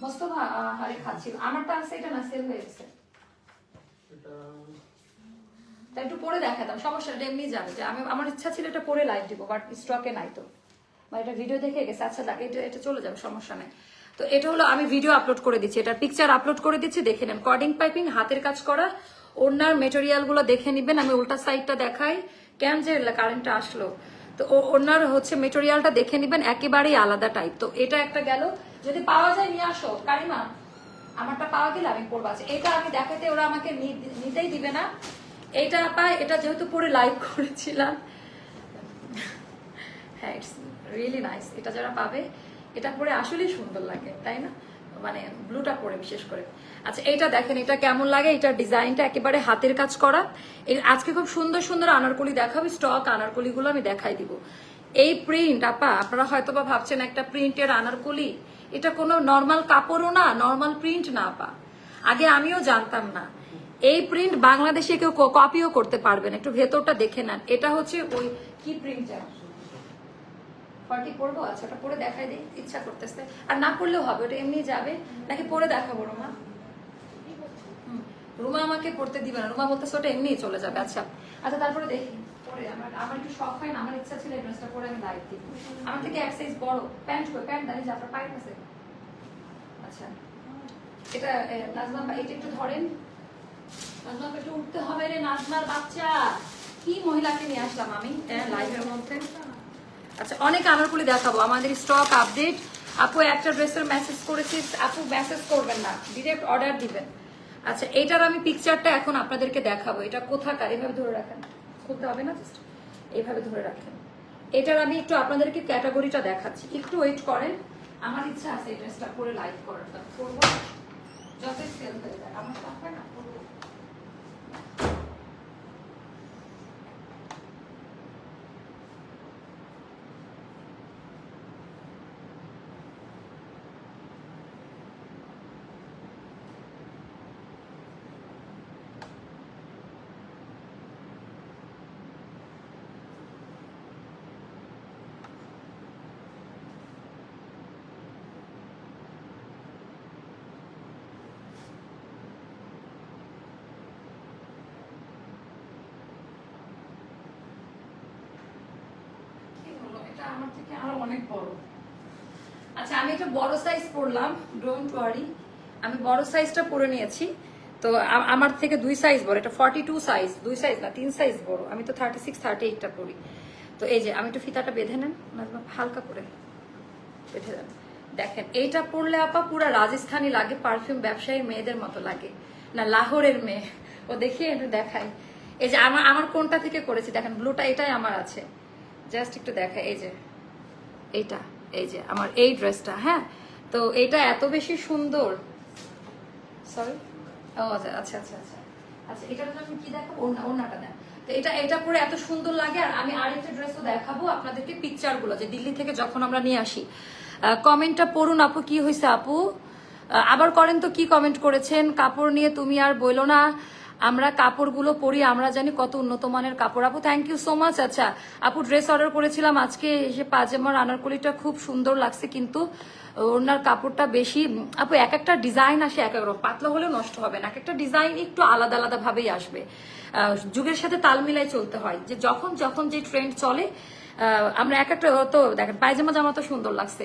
মোস্তফা হারে খাচ্ছিল, আমারটা আছে, এটা না, সেল হয়ে গেছে। তাই একটু পরে দেখাতাম, সমস্যা এমনি যাবে। যে আমার ইচ্ছা ছিল এটা পরে লাইভ দিব, বাট স্টকে নাই তো, বা এটা ভিডিও দেখে গেছে। আচ্ছা দেখ, এটা চলে যাবে, সমস্যা নেই। তো এটা হলো, আমি ভিডিও আপলোড করে দিচ্ছি, এটার পিকচার আপলোড করে দিচ্ছি, দেখে নেন। কর্ডিং পাইপিং, হাতের কাজ করা, ওনার মেটেরিয়াল গুলো দেখে নিবেন। আমি উল্টা সাইডটা দেখাই, কেন যে কারেন্টটা আসলো। তো ওনার হচ্ছে মেটেরিয়ালটা দেখে নিবেন, একেবারেই আলাদা টাইপ। তো এটা একটা গেল, যদি পাওয়া যায় নিয়ে আসো কারিমা, আমারটা পাওয়া গেলে আমি পরবো। আচ্ছা, এটা আমি দেখাতে ওরা আমাকে নিতেই দিবে না। এটা পায়, এটা যেহেতু পরে লাইভ করেছিলাম। হ্যাঁ, ইটস রিয়েলি নাইস। এটা যারা পাবে, এটা পরে আসলেই সুন্দর লাগে, তাই না? মানে ব্লুটা পরে বিশেষ করে। আচ্ছা, এটা দেখেন, এটা কেমন লাগে। এটা ডিজাইনটা একেবারে হাতের কাজ করা। আজকে খুব সুন্দর সুন্দর আনারকলি দেখাবো, স্টক আনারকলিগুলো আমি দেখাই দিব। এই প্রিন্ট আপা, আপনারা হয়তো বা ভাবছেন একটা প্রিন্টের আনারকলি, এটা কোনো নর্মাল কাপড়ও না, নর্মাল প্রিন্ট না আপা। আগে আমিও জানতাম না। এই প্রিন্ট বাংলাদেশে কেউ কপিও করতে পারবে না। একটু ভেতরটা দেখে নেন। এটা হচ্ছে ওই কি প্রিন্ট, পার্টি পরবো। আচ্ছা, ওটা পরে দেখাই দিই, ইচ্ছা করতেছে। আর না পড়লেও হবে, ওটা এমনি যাবে। নাকি পরে দেখাবো রুমা? রুমা আমাকে পড়তে দিবে না, রুমা বলতেছে ওটা এমনি চলে যাবে। আচ্ছা আচ্ছা, তারপরে দেখি পরে। আমার একটু শখ হয় না, আমার ইচ্ছা ছিল এই ড্রেসটা পরে আমি লাইভ দিব। আমার থেকে এক সাইজ বড় প্যান্ট, প্যান্ট দাঁড়িয়ে যে আপনার পায়ের কাছে। আচ্ছা, এটা নাজমা, এটা একটু ধরেন। নাজমা একটু উঠতে হবে রে, নাজমার বাচ্চা। কি মহিলাকে নিয়ে আসলাম আমি লাইভের মধ্যে। আচ্ছা, অনেক আনারকলি দেখাবো, আমাদের স্টক আপডেট। আপু একটা ড্রেসের মেসেজ করেছি, আপু মেসেজ করবেন না, ডিরেক্ট অর্ডার দিবেন। আচ্ছা, এইটার আমি পিকচারটা এখন আপনাদেরকে দেখাবো। এটা কোথাকার, এভাবে ধরে রাখেন, খুলতে হবে না, জাস্ট এইভাবে ধরে রাখেন। এটার আমি একটু আপনাদেরকে ক্যাটাগরিটা দেখাচ্ছি, একটু ওয়েট করেন। আমার ইচ্ছা আছে এই ড্রেসটা পরে লাইভ করার, করবো যতই সেল হয়ে যায়। আমার শখ হয় না, করবো। আমার থেকে আরো অনেক বড়। আচ্ছা, আমি একটা বড় সাইজ পরলাম, ডোন্ট ওয়ারি, আমি বড় সাইজটা পরে নিয়েছি। তো আমার থেকে 2 সাইজ বড়, এটা 42 সাইজ, 2 সাইজ না 3 সাইজ বড়। আমি তো 36 38টা পরি। তো এই যে আমি একটু ফিতাটা বেঁধে নেন, হালকা করে বেঁধে দেন। দেখেন, এইটা পরলে আপা পুরা রাজস্থানী লাগে, পারফিউম ব্যবসায়ীর মেয়েদের মতো লাগে না, লাহোরের মেয়ে। ও দেখিয়ে একটু দেখাই। এই যে আমার কোনটা থেকে করেছি দেখেন, ব্লুটা এটাই আমার আছে। জাস্ট একটু দেখাই, এই যে এইটা, এই যে আমার এই ড্রেসটা। হ্যাঁ, তো এটা এত বেশি সুন্দর। সরি, ও আচ্ছা আচ্ছা আচ্ছা আচ্ছা আচ্ছা, এটার জন্য কি দেখাবো, ওড়নাটা দেন। তো এটা পরে এত সুন্দর লাগে। আর আমি আরেকটা ড্রেসও দেখাবো আপনাদেরকে, পিকচার গুলো যে দিল্লি থেকে যখন আমরা নিয়ে আসি। কমেন্টটা পড়ুন আপু, কি হয়েছে আপু? আবার করেন তো, কি কমেন্ট করেছেন? কাপড় নিয়ে তুমি আর বইলো না, আমরা কাপড়গুলো পরি, আমরা জানি কত উন্নত মানের কাপড়। আপু থ্যাংক ইউ সো মাচ। আচ্ছা আপু ড্রেস অর্ডার করেছিলাম আজকে, এসে পাজামার আনারকলিটা খুব সুন্দর লাগছে, কিন্তু ওনার কাপড়টা বেশি। আপু এক একটা ডিজাইন আসে এক এক রকম, পাতলা হলেও নষ্ট হবে না, এক একটা ডিজাইন একটু আলাদা আলাদা ভাবেই আসবে। যুগের সাথে তাল মিলাই চলতে হয়, যে যখন যখন যে ট্রেন্ড চলে আমরা এক একটা। তো দেখেন পায়জামা জামা তো সুন্দর লাগছে।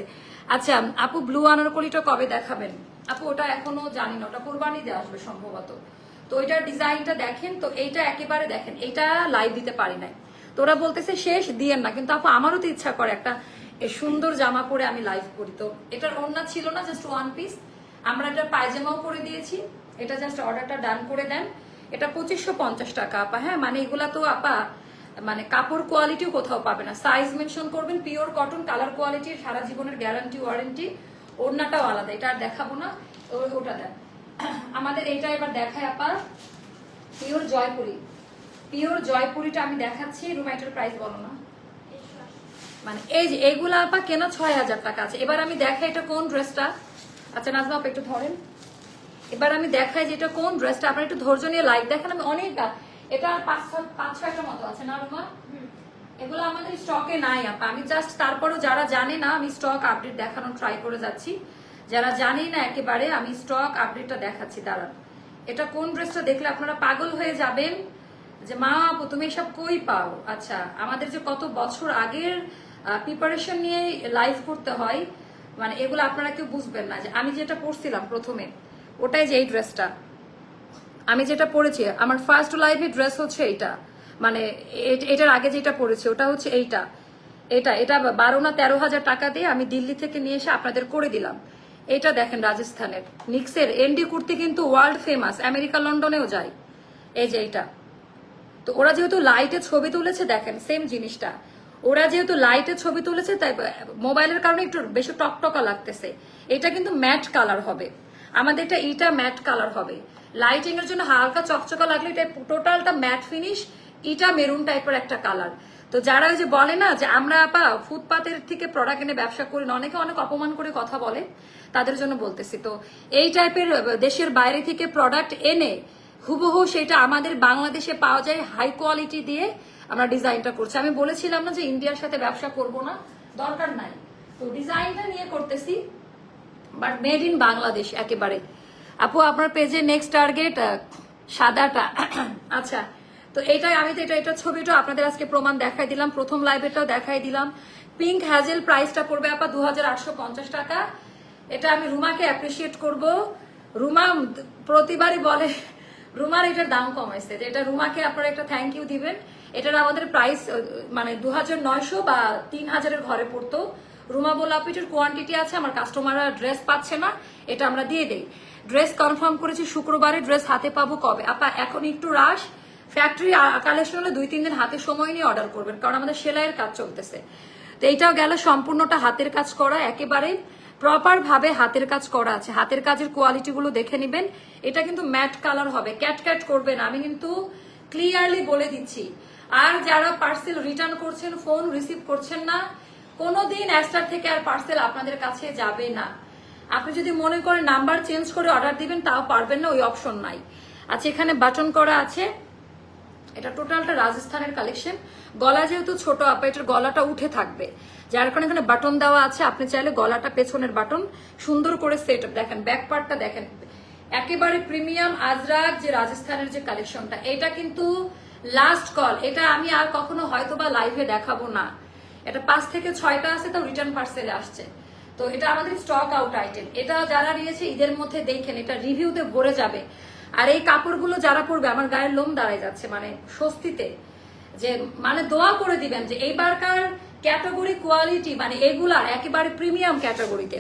আচ্ছা আপু ব্লু আনারকলিটা কবে দেখাবেন? আপু ওটা এখনো জানি না, ওটা কোরবানিতে আসবে সম্ভবত। তো ওইটার ডিজাইনটা দেখেন, তো এইটা একেবারে দেখেন, এইটা লাইভ দিতে পারি নাই, তো ওরা বলতেছে শেষ দিয়েন না, কিন্তু আপু আমারও তো ইচ্ছা করে একটা সুন্দর জামা পরে আমি লাইভ করি। তো এটার ওড়না ছিল না, জাস্ট ওয়ান পিস, আমরা এটা পায়জামাও করে দিয়েছি। এটা জাস্ট অর্ডারটা ডান করে দেন। এটা 2550 টাকা আপা। হ্যাঁ মানে এগুলা তো আপা মানে কাপড় কোয়ালিটিও কোথাও পাবে না। সাইজ মেনশন করবেন, পিওর কটন, কালার কোয়ালিটি, সারা জীবনের গ্যারান্টি ওয়ারেন্টি। ওড়নাটাও আলাদা, এটা আর দেখাবো না, ওটা দেন। আমাদের এইটা এবার দেখায় আপা, পিওর জয়পুরি। পিওর জয়পুরিটা আমি দেখাচ্ছি। রুমাইটার প্রাইস বলো না, মানে এই যে এগুলা আপা কেনা 6000 টাকা আছে। এবার আমি দেখাই এটা কোন ড্রেসটা। আচ্ছা নাজমা আপা একটু ধরেন, এবার আমি দেখাই যে এটা কোন ড্রেসটা। আপনারা একটু ধৈর্য নিয়ে লাইক দেখেন। আমি অনেক, এটা 5-6টা মতো আছে না রুমা? এগুলো আমাদের স্টকে নাই আপা। আমি জাস্ট তারপরও যারা জানে না আমি স্টক আপডেট দেখানোর ট্রাই করে যাচ্ছি। যারা জানি না একেবারে আমি স্টক আপডেটটা দেখাচ্ছি। দাঁড়ান, এটা কোন ড্রেসটা দেখলে আপনারা পাগল হয়ে যাবেন যে মা আপু তুমি এসব কই পাও। আচ্ছা আমাদের যে কত বছর আগের প্রিপারেশন নিয়ে লাইভ করতে হয়, মানে এগুলো আপনারা কেউ বুঝবেন না। যে আমি যেটা পরছিলাম প্রথমে, ওটাই যে এই ড্রেসটা আমি যেটা পরেছি, আমার ফার্স্ট লাইভে ড্রেস হচ্ছে এইটা, মানে এটার আগে যেটা পরেছি ওটা হচ্ছে এইটা। এটা 12 না 13,000 টাকা দিয়ে আমি দিল্লি থেকে নিয়ে এসে আপনাদের করে দিলাম। এটা দেখেন রাজস্থানের নিক্সের এনডি কুর্তি, কিন্তু ওয়ার্ল্ড ফেমাস, আমেরিকা লন্ডনেও যায়। এই যে এইটা, তো ওরা যেহেতু লাইটে ছবি তুলেছে, দেখেন সেম জিনিসটা, ওরা যেহেতু লাইটে ছবি তুলেছে তাই মোবাইলের কারণে একটু বেশি টকটকা লাগতেছে। এটা কিন্তু ম্যাট কালার হবে, আমাদের এটা ম্যাট কালার হবে। লাইটিং এর জন্য হালকা চকচকা লাগলে এটা টোটালটা ম্যাট ফিনিশ। এটা মেরুন টাইপের একটা কালার। তো যারা ওই যে বলে না যে আমরা আপা ফুটপাতের থেকে প্রোডাক্ট এনে ব্যবসা করি না, অনেকে অনেক অপমান করে কথা বলে, তাদের জন্য বলতেছি। তো এই টাইপের দেশের বাইরে থেকে প্রোডাক্ট এনে হুবহু সেটা আমাদের বাংলাদেশে পাওয়া যায় হাই কোয়ালিটি দিয়ে আমরা ডিজাইনটা করছি। আমি বলেছিলাম না যে ইন্ডিয়ার সাথে ব্যবসা করব না, দরকার নাই। তো ডিজাইনটা নিয়ে করতেছি, বাট মেড ইন বাংলাদেশ একেবারে। আপু আপনার পেজে নেক্সট টার্গেট সাদাটা। আচ্ছা তো এইটাই, আমি তো এটা ছবিটা আপনাদের আজকে প্রমাণ দেখাই দিলাম, প্রথম লাইভেটাও দেখাই দিলাম। পিঙ্ক হ্যাজেল প্রাইসটা পড়বে আপা 2850 টাকা। এটা আমি রুমাকে অ্যাপ্রিসিয়েট করব। রুমা প্রতিবারই বলে, রুমার এটার দাম কমাইছে, এটা রুমাকে আপনারা একটা থ্যাংক ইউ দিবেন। এটার আমাদের প্রাইস মানে 2900 বা 3000-এর ঘরে পড়তো। রুমা বলল আপু এটার কোয়ান্টিটি আছে, আমার কাস্টমাররা ড্রেস পাচ্ছে না, এটা আমরা দিয়ে দেই। ড্রেস কনফার্ম করেছি শুক্রবারে, ড্রেস হাতে পাবো কবে আপা? এখন একটু রাশ, ফ্যাক্টরি কালেকশন হলে 2-3 দিন হাতে সময় নিয়ে অর্ডার করবেন, কারণ আমাদের সেলাইয়ের কাজ চলতেছে। তো এইটাও গেল, সম্পূর্ণটা হাতের কাজ করা, একেবারে প্রপার ভাবে হাতের কাজ করা আছে। হাতের কাজের কোয়ালিটি গুলো দেখে নিবেন। এটা কিন্তু ম্যাট কালার হবে, ক্যাট করবে না, আমি কিন্তু ক্লিয়ারলি বলে দিচ্ছি। আর যারা পার্সেল রিটার্ন করছেন, ফোন রিসিভ করছেন না, কোনোদিন অ্যাস্টার থেকে আর পার্সেল আপনাদের কাছে যাবে না। আপনি যদি মনে করেন নাম্বার চেঞ্জ করে অর্ডার দিবেন, তাও পারবেন না, ওই অপশন নাই। আচ্ছা এখানে বাটন করা আছে, এটা টোটালটা রাজস্থানের কালেকশন। গলা যেহেতু ছোট আপা, এটার গলাটা উঠে থাকবে, যার কারণে এখানে বাটন দেওয়া আছে। আপনি চাইলে গলাটা পেছনের বাটন সুন্দর করে সেট দেখেন, ব্যাক পার্টটা দেখেন, একেবারে প্রিমিয়াম আজরাক যে রাজস্থানের যে কালেকশনটা, এটা কিন্তু লাস্ট কল। এটা আমি আর কখনো হয়তোবা লাইভে দেখাবো না। এটা 5 থেকে 6টা আছে, তো রিটার্ন পার্সেলে আসছে। তো এটা আমাদের স্টক আউট আইটেম। এটা যারা নিয়েছে ঈদের মধ্যে দেখেন, এটা রিভিউতে ভরে যাবে। আর এই কাপড়গুলো যারা পরবে, আমার গায়ের লোম দাঁড়ায় যাচ্ছে, মানে স্বস্তিতে, যে মানে দোয়া করে দিবেন যে এইবারকার ক্যাটাগরি কোয়ালিটি মানে এগুলার একেবারে প্রিমিয়াম ক্যাটাগরিতে।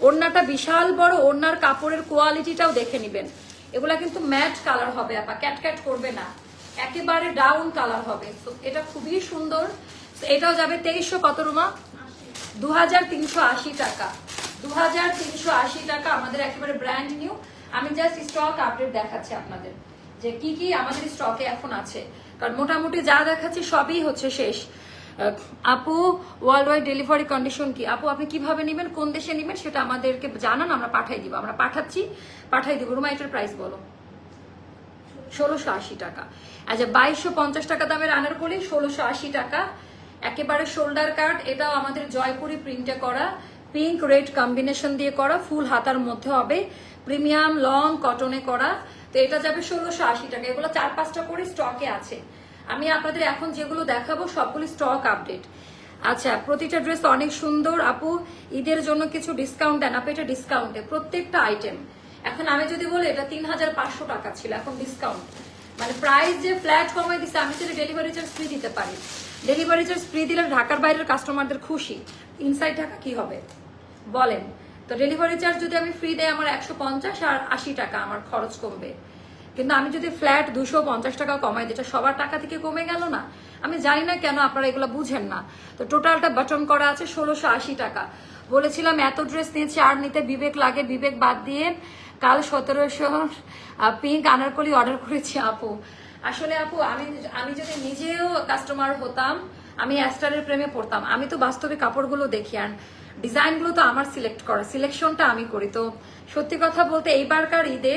ওড়নাটা বিশাল বড়, ওড়নার কাপড়ের কোয়ালিটিটাও দেখে নিবেন। এগুলা কিন্তু ম্যাট কালার হবে আপা, ক্যাট করবে না, একেবারে ডাউন কালার হবে। তো এটা খুবই সুন্দর। এটাও যাবে 2300 কত রুমা? 2380 টাকা। 2380 টাকা আমাদের একেবারে ব্র্যান্ড নিউ। আমি জাস্ট স্টক আপডেট দেখাচ্ছি আপনাদের যে কি কি আমাদের স্টকে এখন আছে, কারণ মোটামুটি যা দেখাচ্ছি সবই হচ্ছে শেষ। আপু ওয়ার্ল্ড ওয়াইড ডেলিভারি কন্ডিশন কি? আপু আপনি কিভাবে নেবেন, কোন দেশে নেবেন সেটা আমাদেরকে জানান, আমরা পাঠাই দিব, আমরা পাঠাই দিব। রুমা এটার প্রাইস বলো। 1680 টাকা। আচ্ছা 2250 টাকা দামের আনারকলি 1680 টাকা, একেবারে শোল্ডার কাট। এটাও আমাদের জয়পুরি প্রিন্টে করা, পিঙ্ক রেড কম্বিনেশন দিয়ে করা, ফুল হাতার মধ্যে হবে, প্রিমিয়াম লং কটনে করা। তো এটা যাবে 1680 টাকা। এগুলো 4-5টা করে স্টকে আছে। আমি আপনাদের এখন যেগুলো দেখাবো সবগুলি স্টক আপডেট। আচ্ছা প্রতিটা ড্রেস অনেক সুন্দর আপু, ঈদের জন্য কিছু ডিসকাউন্ট দেন আপু। এটা ডিসকাউন্টে প্রত্যেকটা আইটেম। এখন আমি যদি বলি এটা 3500 টাকা ছিল, এখন ডিসকাউন্ট, মানে প্রাইস যে ফ্ল্যাট কমাই দিচ্ছে। আমি যদি ডেলিভারি চার্জ ফ্রি দিতে পারি, ডেলিভারি চার্জ ফ্রি দিলে ঢাকার বাইরের কাস্টমারদের খুশি, ইনসাইড ঢাকা কি হবে বলেন? তো ডেলিভারি চার্জ যদি আমি ফ্রি দেয় আমার 150 আর 80 টাকা আমার খরচ কমবে। কিন্তু আমি যদি ফ্ল্যাট 250 টাকা কমাই দিই, এটা সবার টাকা থেকে কমে গেল না? আমি জানি না কেন আপনারা এগুলো বুঝেন না। তো টোটালটা বাটন করা আছে 1680 টাকা। বলেছিলাম এত ড্রেস নিয়েছি আর নিতে বিবেক লাগে, বিবেক বাদ দিয়ে কাল 1700 পিঙ্ক আনারকলি অর্ডার করেছি আপু। আসলে আপু আমি যদি নিজেও কাস্টমার হতাম, আমি অ্যাস্টারের প্রেমে পড়তাম। আমি তো বাস্তবে কাপড়গুলো দেখি আর ডিজাইনগুলো তো আমার সিলেক্ট করা, সিলেকশনটা আমি করি। তো সত্যি কথা বলতে এইবারকার ঈদে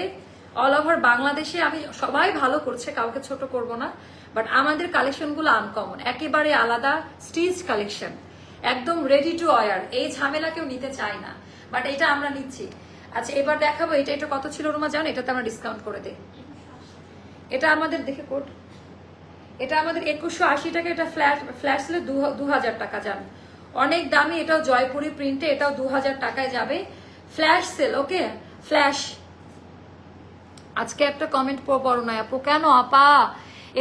অল ওভার বাংলাদেশে আমি সবাই ভালো করছে, কাউকে ছোট করব না, বাট আমাদের কালেকশনগুলো আনকমন, একেবারে আলাদা স্টিচ কালেকশন, একদম রেডি টু ওয়্যার। এই ঝামেলা কেউ নিতে চায় না, বাট এটা আমরা নিচ্ছি। আচ্ছা এবার দেখাবো এটা কত ছিল রুমা জান? এটাতে আমরা ডিসকাউন্ট করে দিই। এটা আমাদের দেখে কোড, এটা আমাদের 2180 টাকা। এটা ফ্ল্যাশ ছিল 2000 টাকা যান, অনেক দামি। এটাও জয়পুরি প্রিন্টে, এটাও 2000 টাকায় যাবে, ফ্ল্যাশ সেল। ওকে ফ্ল্যাশ। আজকে একটা কমেন্ট পড়ো না আপু, কেন আপা?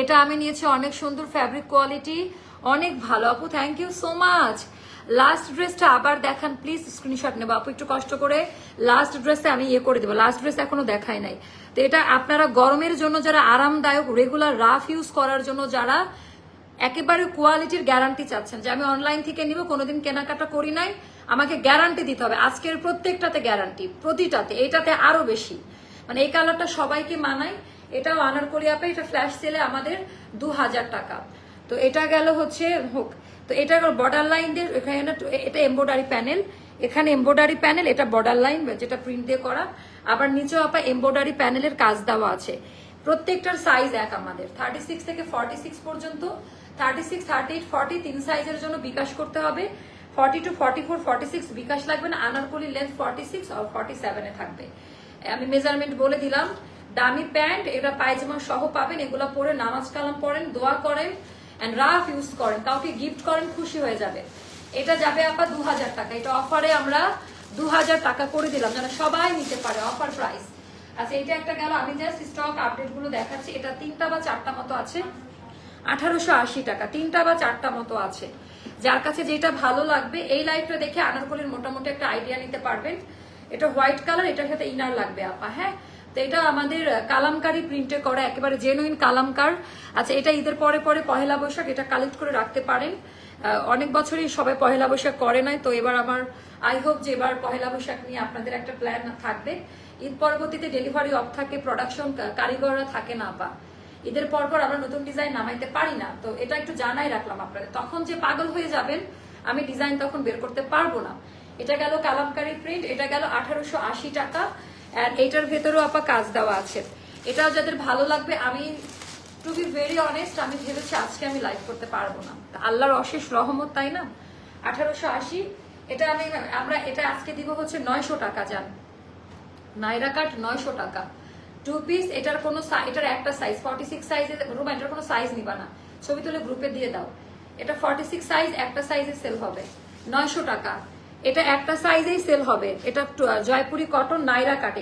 এটা আমি নিয়েছি, অনেক সুন্দর ফ্যাব্রিক কোয়ালিটি, অনেক ভালো আপু, thank you so much. Last ড্রেসটা আবার দেখান প্লিজ, স্ক্রিনশট নেবো আপু একটু কষ্ট করে। লাস্ট ড্রেসে আমি ইয়ে করে দেবো, লাস্ট ড্রেস এখনো দেখাই নাই। তো এটা আপনারা গরমের জন্য যারা আরামদায়ক রেগুলার রাফ ইউজ করার জন্য যারা একেবারে কোয়ালিটির গ্যারান্টি চাচ্ছেন, যে আমি অনলাইন থেকে নিব, কোনোদিন কেনাকাটা করি নাই, আমাকে গ্যারান্টি দিতে হবে। আজকের প্রত্যেকটাতে গ্যারান্টি, প্রতিটাতে, এইটাতে আরো বেশি। মানে এই কালারটা সবাইকে মানায়। এটাও আনারকলি আপে, এটা ফ্ল্যাশ সেলে আমাদের 2000 টাকা। তো এটা গেল হচ্ছে হোক। তো এটা বর্ডার লাইন দিয়ে এখানে, এটা এমব্রয়ডারি প্যানেল, এখানে এমব্রয়ডারি প্যানেল, এটা বর্ডার লাইন যেটা প্রিন্ট দিয়ে করা, আবার নিচেও আপা এমব্রয়ডারি প্যানেলের কাজ দেওয়া আছে। প্রত্যেকটার সাইজ এক আমাদের, 36 থেকে 46 পর্যন্ত, 36, 38, 40 তিন সাইজের জন্য বিকাশ করতে হবে। 40 to 44, 46 বিকাশ লাগবে না। আনারকলি লেন্থ 46 আর 47 থাকবে। আমি মেজারমেন্ট বলে দিলাম। দামি প্যান্ট, এটা পায়জামা সহ পাবেন। এগুলো পরে নামাজ কালাম পড়েন, দোয়া করেন, এন্ড রাফ ইউজ করেন, কাউকে গিফট করেন, খুশি হয়ে যাবে। এটা যাবে আপা 2000 টাকা। এটা অফারে আমরা 2000 টাকা করে দিলাম, যেন সবাই নিতে পারে, অফার প্রাইস। আচ্ছা এটা একটা গেল, আমি জাস্ট স্টক আপডেট গুলো দেখাচ্ছি। এটা 3টা বা 4টা মতো আছে, 1880 টাকা, 3টা বা 4টা মতো আছে। যার কাছে যেটা ভালো লাগবে এই লাইভটা দেখে আনারকলির মোটামুটি একটা আইডিয়া নিতে পারবেন। এটা হোয়াইট কালার, এটার সাথে ইনার লাগবে আপা। হ্যাঁ, তো এটা আমাদের কালামকারি প্রিন্টে করা, একেবারে জেনুইন কালামকার। আচ্ছা এটা ঈদের পরে পরে পহেলা বৈশাখ, এটা কালেক্ট করে রাখতে পারেন। অনেক বছরই সবাই পহেলা বৈশাখ করে নাই, তো এবার আমার আই হোপ যে এবার পহেলা বৈশাখ নিয়ে আপনাদের একটা প্ল্যান থাকবে। ঈদ পরবর্তীতে ডেলিভারি অফ থাকে, প্রোডাকশন কারিগররা থাকে না আপা। ঈদের পর আমরা নতুন ডিজাইন নামাইতে পারি না, তো এটা একটু জানাই রাখলাম আপনাদের। তখন যে পাগল হয়ে যাবেন, আমি ডিজাইন তখন বের করতে পারবো না। এটা গেল কালামকারি প্রিন্ট, এটা গেল 1880 টাকা। আর এইটার ভেতরেও আপা কাজ দেওয়া আছে। এটাও যাদের ভালো লাগবে, আমি টু বি ভেরি অনেস্ট, আমি ভেবেছি আজকে আমি লাইভ করতে পারবো না, আল্লাহর অশেষ রহমত, তাই না? 1880, এটা আমরা এটা আজকে দিব হচ্ছে 900 টাকা। যান নাইরা কাট 900 টাকা, 2 পিস। এটার কোনো এটার একটা সাইজ 46 সাইজে, রুমা এটার কোনো সাইজ নিবা না, ছবি তুলে গ্রুপে দিয়ে দাও। এটা 46 সাইজ, একটা সাইজে সেল হবে 900 টাকা। এটা একটা সাইজেই সেল হবে। এটা জয়পুরি কটন নাইরা কাট।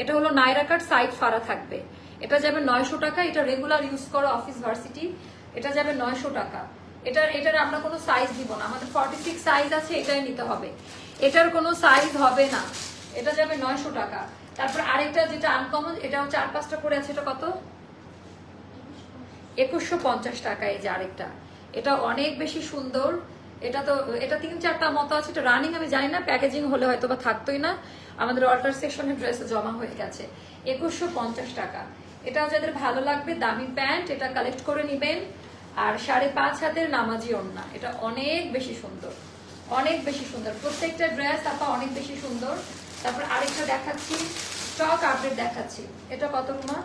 এটা হলো নাইরা কাট, সাইড ফাড়া থাকবে। এটা যাবে 900 টাকা। এটা রেগুলার ইউজ করো অফিস ভার্সিটি, এটা যাবে 900 টাকা। এটার আমরা কোনো সাইজ দিব না, আমাদের 46 সাইজ আছে, এটাই নিতে হবে। এটার কোনো সাইজ হবে না, এটা যাবে 900 টাকা। তারপর আরেকটা যেটা আনকমন, এটাও 4-5টা করে আছে, এটা কত? 2150 টাকা। এই যে আরেকটা, এটা অনেক বেশি সুন্দর। এটা 3-4টা মতো আছে, এটা রানিং, আমি জানি না, প্যাকেজিং হলে হয়তো বা থাকতোই না, আমাদের অল্টার সেকশনের ড্রেসে জমা হয়ে গেছে। 2150 টাকা। এটাও যাদের ভালো লাগবে, দামি প্যান্ট, এটা কালেক্ট করে নিবেন। আর 5.5 হাতের নামাজি ওড়না, এটা অনেক বেশি সুন্দর, অনেক বেশি সুন্দর। প্রত্যেকটা ড্রেস আপা অনেক বেশি সুন্দর। তারপর আরেকটা দেখাচ্ছি, স্টক আপডেট দেখাচ্ছি। এটা কত রুমা?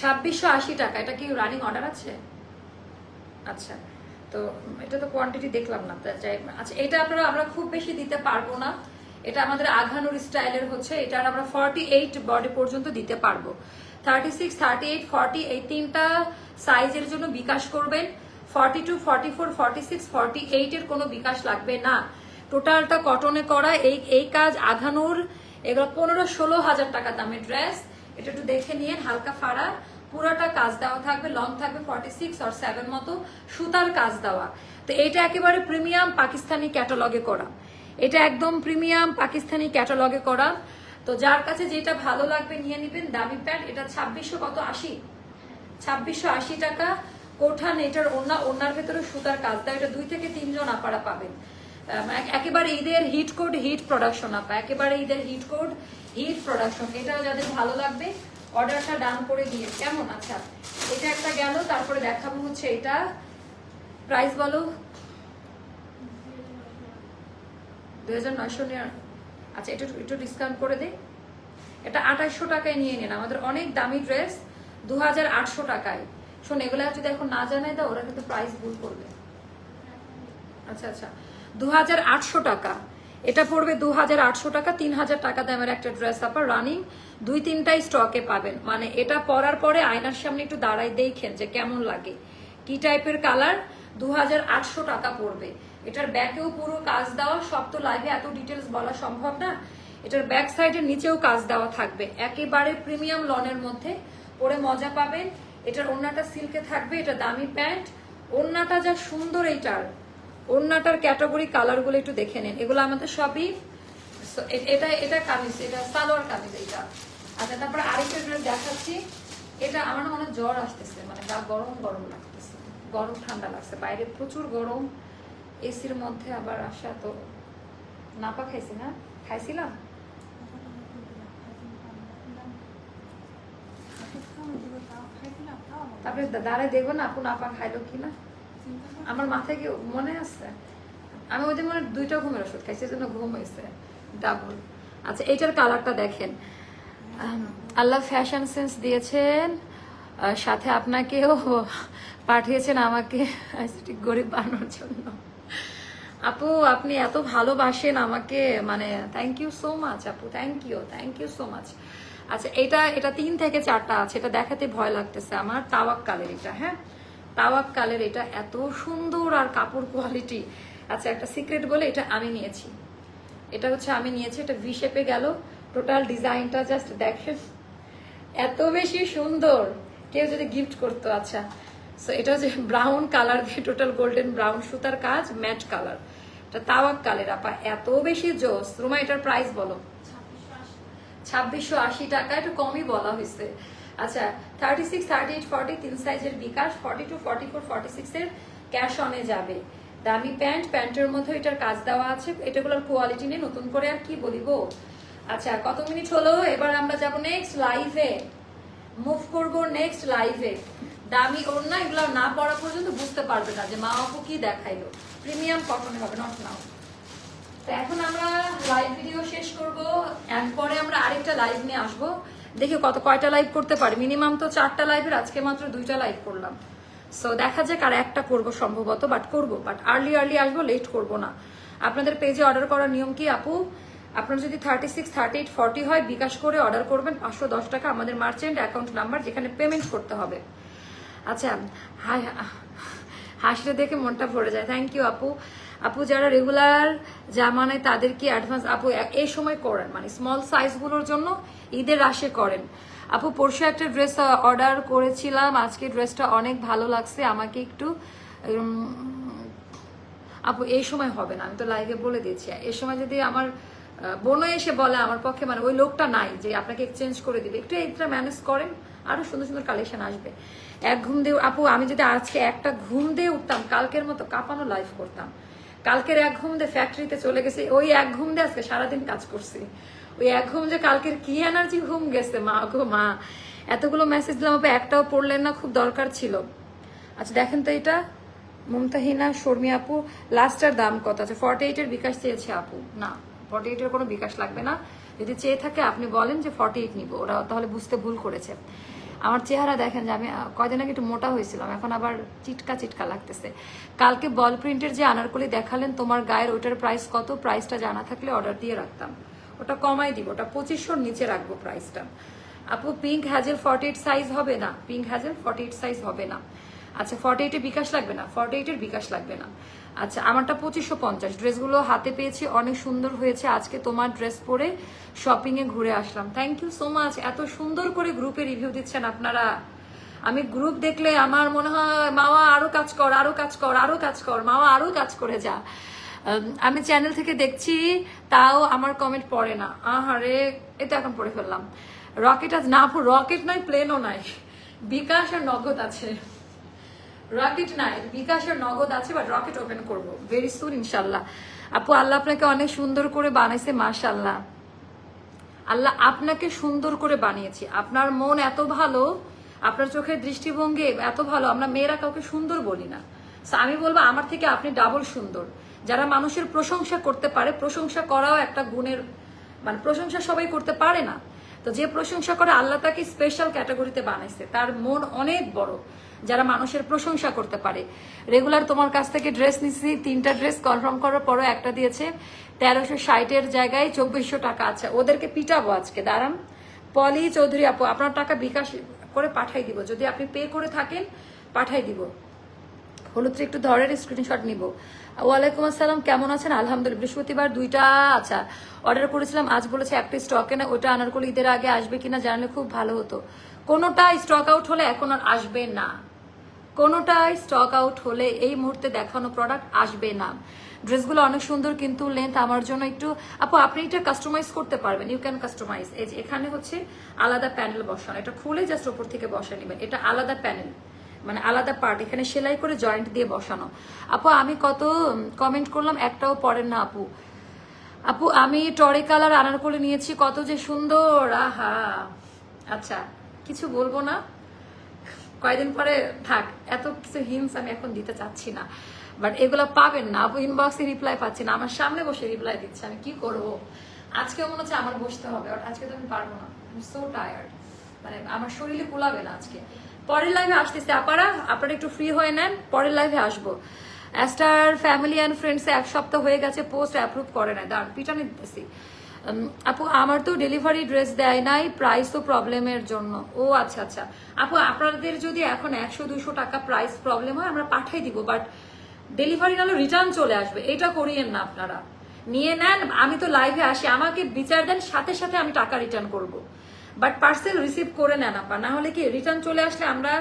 2680 টাকা। এটা কি রানিং অর্ডার আছে? আচ্ছা, তো এটা তো কোয়ান্টিটি দেখলাম না। আচ্ছা, এটা আমরা খুব বেশি দিতে পারবো না। এটা আমাদের আঘানুর স্টাইলের হচ্ছে, এটার আমরা 48 বডি পর্যন্ত দিতে পারবো। 36, 38, 40 এই তিনটা সাইজের জন্য বিকাশ করবেন। 42, 44, 46, 48 এর কোনো বিকাশ লাগবে না। টোটালটা কটনে করা এই কাজ আঘানুর, এগুলো 15-16 হাজার টাকা দামের ড্রেস। এটা একটু দেখে নিয়ে, হালকা ফাড়া, পুরোটা কাজ দেওয়া থাকবে, লং থাকবে 46 or 7 মতো, সুতার কাজ দেওয়া। তো এটা একেবারে প্রিমিয়াম পাকিস্তানি ক্যাটালগে করা, এটা একদম প্রিমিয়াম পাকিস্তানি ক্যাটালগে করা। তো যার কাছে যেটা ভালো লাগবে নিয়ে নিবেন। দামি প্যান্ট, এটা 2680 টাকা। কোঠান, এটার ওনার ভেতরে সুতার কাজ দেওয়া, এটা 2 থেকে 3 জন আপারা পাবেন। একেবারে ঈদের হিট কোড, হিট প্রোডাকশন আপা, একেবারে ঈদের হিট কোড, হিট প্রোডাকশন। এটা যাদের ভালো লাগবে অর্ডারটা ডান করে দিয়ে। কেমন? আচ্ছা, এটা একটা গেল। তারপরে দেখাবো হচ্ছে এটা, প্রাইস বলো। 2900 নিয়ে। আচ্ছা, এটা একটু ডিসকাউন্ট করে দিই। এটা 2800 টাকায় নিয়ে নেন। আমাদের অনেক দামি ড্রেস 2800 টাকায়। শোন, এগুলো যদি এখন না জানাই দাও ওরা কিন্তু প্রাইস ভুল করবে। আচ্ছা আচ্ছা, 2800 টাকা। এটা পড়বে 2800 টাকা। 3000 টাকা দামের একটা ড্রেস আপনার রানিং 2-3টাই স্টকে পাবেন। মানে এটা পরার পরে আয়নার সামনে একটু দাঁড়াই দেখেন যে কেমন লাগে, কি টাইপের কালার। 2800 টাকা পড়বে। এটার ব্যাকেও পুরো কাজ দেওয়া। সব তো লাইভে এত ডিটেলস বলা সম্ভব না। এটার ব্যাক সাইডের নিচেও কাজ দেওয়া থাকবে। একেবারে প্রিমিয়াম লনের মধ্যে পরে মজা পাবেন। এটার ওড়নাটা সিল্কে থাকবে। এটা দামি প্যান্ট, ওড়নাটা যা সুন্দর। এইটার ওড়নাটার ক্যাটাগরি কালারগুলো একটু দেখে নেন। এগুলো আমাদের সবই, এটা কামিজ, এটা সালোয়ার কামিজ এইটা। আচ্ছা, তারপরে আরেকটা ড্রেস দেখাচ্ছি। এটা আমার না অনেক জ্বর আসতেছে, মানে গা গরম গরম লাগতেছে, গরম ঠান্ডা লাগছে, বাইরে প্রচুর গরম, এসির মধ্যে আবার আসা। তো নাপা খাইছি না? খাইছিলাম। তারপরে দাঁড়ায় দেখবো না আপু নাপা খাইলো কিনা। আমার মাথায় কি মনে আছে, আমি ওই দিন মনে 2টা ঘুমের ওষুধ খাইছি, এজন্য ঘুম হয়েছে ডাবল। আচ্ছা, এইটার কালারটা দেখেন। আল্লাহ ফ্যাশন সেন্স দিয়েছেন, সাথে আপনাকেও পাঠিয়েছেন আমাকে গরিব বানানোর জন্য। আপু আপনি এত ভালোবাসেন আমাকে, মানে থ্যাংক ইউ সো মাচ আপু, থ্যাংক ইউ সো মাচ। আচ্ছা, এটা 3 থেকে 4টা আছে। এটা দেখাতে ভয় লাগতেছে আমার। তাওয়াক্কালের এটা, হ্যাঁ তাওয়াক্কালের এটা এত সুন্দর আর কাপড় কোয়ালিটি। আচ্ছা, একটা সিক্রেট বলে, এটা আমি নিয়েছি। এটা হচ্ছে আমি নিয়েছি, এটা ভি শেপে গেল। টোটাল ডিজাইনটা জাস্ট দেখেন, এত বেশি সুন্দর। কেউ যদি গিফট করতো। আচ্ছা, সো এটা হচ্ছে ব্রাউন কালার দিয়ে, টোটাল গোল্ডেন ব্রাউন সুতার কাজ, ম্যাট কালার। এটা তাওয়াক্কালের আপা, এত বেশি জোস। রুমা, এটার প্রাইস বলো। 2680 টাকা, একটু কমই বলা হয়েছে। আচ্ছা, 36, 38, 40 3 সাইজের বিকাশ, 42, 44, 46 এর ক্যাশ অনে যাবে। দামি প্যান্ট, প্যান্টের মধ্যে এটার কাজ দেওয়া আছে। এটাগুলোর কোয়ালিটি নিয়ে নতুন করে আর কি বলিব। আচ্ছা, কত মিনিট হলো? এবার আমরা যাব নেক্সট লাইভে, মুভ করব নেক্সট লাইভে। দামি ওড়না, এগুলো না পড়া পর্যন্ত বুঝতে পারবে না যে মা আপু কি দেখাইলো। প্রিমিয়াম কটনে হবে, নট নাও। তো এখন আমরা লাইভ ভিডিও শেষ করব, এরপরে আমরা আরেকটা লাইভ নিয়ে আসবো। দেখি কয়টা লাইভ করতে পারি। মিনিমাম তো 4টা লাইভের, আজকে মাত্র 2টা লাইভ করলাম। সো দেখা যাক, আর একটা করবো সম্ভবত, বাট আর্লি আসবো, লেট করব না। আপনাদের পেজে অর্ডার করার নিয়ম কি আপু? আপনার যদি 36, 38, 40 হয়, বিকাশ করে অর্ডার করবেন 510 টাকা। আমাদের মার্চেন্ট অ্যাকাউন্ট নাম্বার, যেখানে পেমেন্ট করতে হবে। আচ্ছা, হাসিটা দেখে মনটা ভরে যায়। থ্যাংক ইউ আপু। আপু যারা রেগুলার জামা নেয় তাদের কি অ্যাডভান্স আপু এই সময় করেন, মানে স্মল সাইজগুলোর জন্য ঈদের রাশে করেন। আপু পরশু একটা ড্রেস অর্ডার করেছিলাম, আজকে ড্রেসটা অনেক ভালো লাগছে আমাকে একটু। আপু এই সময় হবে না, আমি তো লাইভে বলে দিয়েছি। এই সময় যদি আমার বোনও এসে বলে, আমার পক্ষে মানে ওই লোকটা নাই যে আপনাকে এক্সচেঞ্জ করে দিবে। একটু এইটা ম্যানেজ করেন, আরো সুন্দর সুন্দর কালেকশন আসবে। এক ঘুম দিয়ে আপু, আমি যদি আজকে একটা ঘুম দিয়ে উঠতাম, কালকের মতো কাঁপানো লাইভ করতাম। কালকের এক ঘুম দিয়ে ফ্যাক্টরিতে চলে গেছি, ওই এক ঘুম দিয়ে আজকে সারাদিন কাজ করছি। ওই এক ঘুম যে কালকের কি এনার্জি ঘুম গেছে, মা গো মা। এতগুলো মেসেজ দিলাম আপু, একটাও পড়লেন না, খুব দরকার ছিল। আচ্ছা দেখেন তো, এটা মুমতাহিনা শর্মি আপু, লাস্টের দাম কত আছে? 48 এর বিকাশ চেয়েছে আপু। না, 48 এর কোনো বিকাশ লাগবে না। যদি চেয়ে থাকে আপনি বলেন যে 48 নিব, ওরা তাহলে বুঝতে ভুল করেছে। আমার চেহারা দেখেন যে আমি কয়দিন আগে একটু মোটা হয়েছিলাম, এখন আবার চিটকা চিটকা লাগতেছে। কালকে বল প্রিন্টের যে আনারকলি দেখালেন তোমার গায়ের, ওটার প্রাইস কত? প্রাইসটা জানা থাকলে অর্ডার দিয়ে রাখতাম, ওটা কমাই দিব, ওটা 2500 নিচে রাখবো প্রাইসটা। আপু পিঙ্ক হ্যাজেল 48 সাইজ হবে না, পিঙ্ক হ্যাজেল 48 সাইজ হবে না। আচ্ছা 48 এর বিকাশ লাগবে না, 48 এর বিকাশ লাগবে না। আচ্ছা আমারটা 2550। ড্রেসগুলো হাতে পেয়েছি, অনেক সুন্দর হয়েছে। আজকে তোমার ড্রেস পরে শপিং এ ঘুরে আসলাম। Thank you so much. এত সুন্দর করে গ্রুপে রিভিউ দিচ্ছেন আপনারা। আমি গ্রুপ দেখলে আমার মনে হয় মাওয়া আরো কাজ কর, আরো কাজ কর, আরো কাজ কর, মাওয়া আরো কাজ করে যা। আমি চ্যানেল থেকে দেখছি তাও আমার কমেন্ট পড়ে না। আহারে, এটা এখন পড়ে ফেললাম। রকেট আজ না আপু, রকেট নয়, প্লেনও নাই, বিকাশ আর নগদ আছে। রকেট নাই, বিকাশের নগদ আছে, বাট রকেট ওপেন করব ভেরি সুন ইনশাল্লাহ। আপু আল্লাহ আপনাকে অনেক সুন্দর করে বানাইছে, মাশাআল্লাহ। আল্লাহ আপনাকে সুন্দর করে বানিয়েছি, আপনার মন এত ভালো, আপনার চোখের দৃষ্টিভঙ্গি এত ভালো। আমরা মেয়েরা কাউকে সুন্দর বলি না, আমি বলবো আমার থেকে আপনি ডাবল সুন্দর। যারা মানুষের প্রশংসা করতে পারে, প্রশংসা করাও একটা গুণের, মানে প্রশংসা সবাই করতে পারে না, তো যে প্রশংসা করে আল্লাহ তাকে স্পেশাল ক্যাটাগরিতে বানাইছে। তার মন অনেক বড়, যারা মানুষের প্রশংসা করতে পারে। রেগুলার তোমার কাছ থেকে ড্রেস নিচ্ছি, 3টা ড্রেস কনফার্ম করার পরও একটা দিয়েছে 1360 জায়গায় 2400 টাকা আছে। ওদেরকে পিটাবো আজকে, দাঁড়ান। পলি চৌধুরী আপু আপনার টাকা বিকাশ করে পাঠাই দিব, যদি আপনি পে করে থাকেন পাঠাই দিব। হলুদটা একটু ধরের স্ক্রিনশট নিব। ওয়ালাইকুম আসসালাম, কেমন আছেন? আলহামদুলিল্লাহ। বৃহস্পতিবার 2টা আচ্ছা অর্ডার করেছিলাম, আজ বলেছে একটা স্টকে না, ওটা আনার করলে ঈদের আগে আসবে কিনা জানলে খুব ভালো হতো। কোনোটা স্টক আউট হলে এখন আর আসবে না, কোনোটাই স্টক আউট হলে এই মুহূর্তে দেখানো প্রোডাক্ট আসবে না। ড্রেসগুলো অনেক সুন্দর, কিন্তু লেন্থ আমার জন্য একটু। আপু আপনি এটা কাস্টমাইজ করতে পারবেন, ইউ ক্যান কাস্টমাইজ। এই যে এখানে হচ্ছে আলাদা প্যানেল বসানো, এটা খুলে জাস্ট ওপর থেকে বসা নেবেন, এটা আলাদা প্যানেল, মানে আলাদা পার্ট, এখানে সেলাই করে জয়েন্ট দিয়ে বসানো। আপু আমি কত কমেন্ট করলাম, একটাও পড়েন না আপু। আপু আমি টরে কালার আনারকলি নিয়েছি, কত যে সুন্দর, আহা। আচ্ছা কিছু বলবো না, কয়েকদিন পরে থাক, এত কিছু হিন্টস আমি এখন দিতে চাচ্ছি না, বাট এগুলো পাবেন না আপু। ইনবক্সে রিপ্লাই পাচ্ছি না, আমার সামনে বসে রিপ্লাই দিচ্ছে, আমি কি করব? আজকেও মনে হচ্ছে আমার বসতে হবে, বাট আজকে তো আমি পারবো না, আমি সো টায়ার্ড, মানে আমার শরীরে কুলাবে না আজকে। পরের লাইভে আসতেছে আপারা, আপনারা একটু ফ্রি হয়ে নেন, পরের লাইভে আসবো। অ্যাস্টার ফ্যামিলি অ্যান্ড ফ্রেন্ডসে 1 সপ্তাহ হয়ে গেছে, পোস্ট অ্যাপ্রুভ করে নাই, দাঁড়ান পিটানি দিতেছি। আপু আমার তো ডেলিভারি ড্রেস দেয় নাই, প্রাইস তো প্রবলেমের জন্য। ও আচ্ছা আচ্ছা আপু, আপনাদের যদি এখন 100-200 টাকা প্রাইস প্রবলেম হয় আমরা পাঠাই দিব, বাট ডেলিভারি নাহলে রিটার্ন চলে আসবে, এটা করিয়েন না আপনারা। নিয়ে নেন, আমি তো লাইভে আসি, আমাকে বিচার দেন, সাথে সাথে আমি টাকা রিটার্ন করব, বাট পার্সেল রিসিভ করে নেন আপা, না হলে কি রিটার্ন চলে আসলে আমরা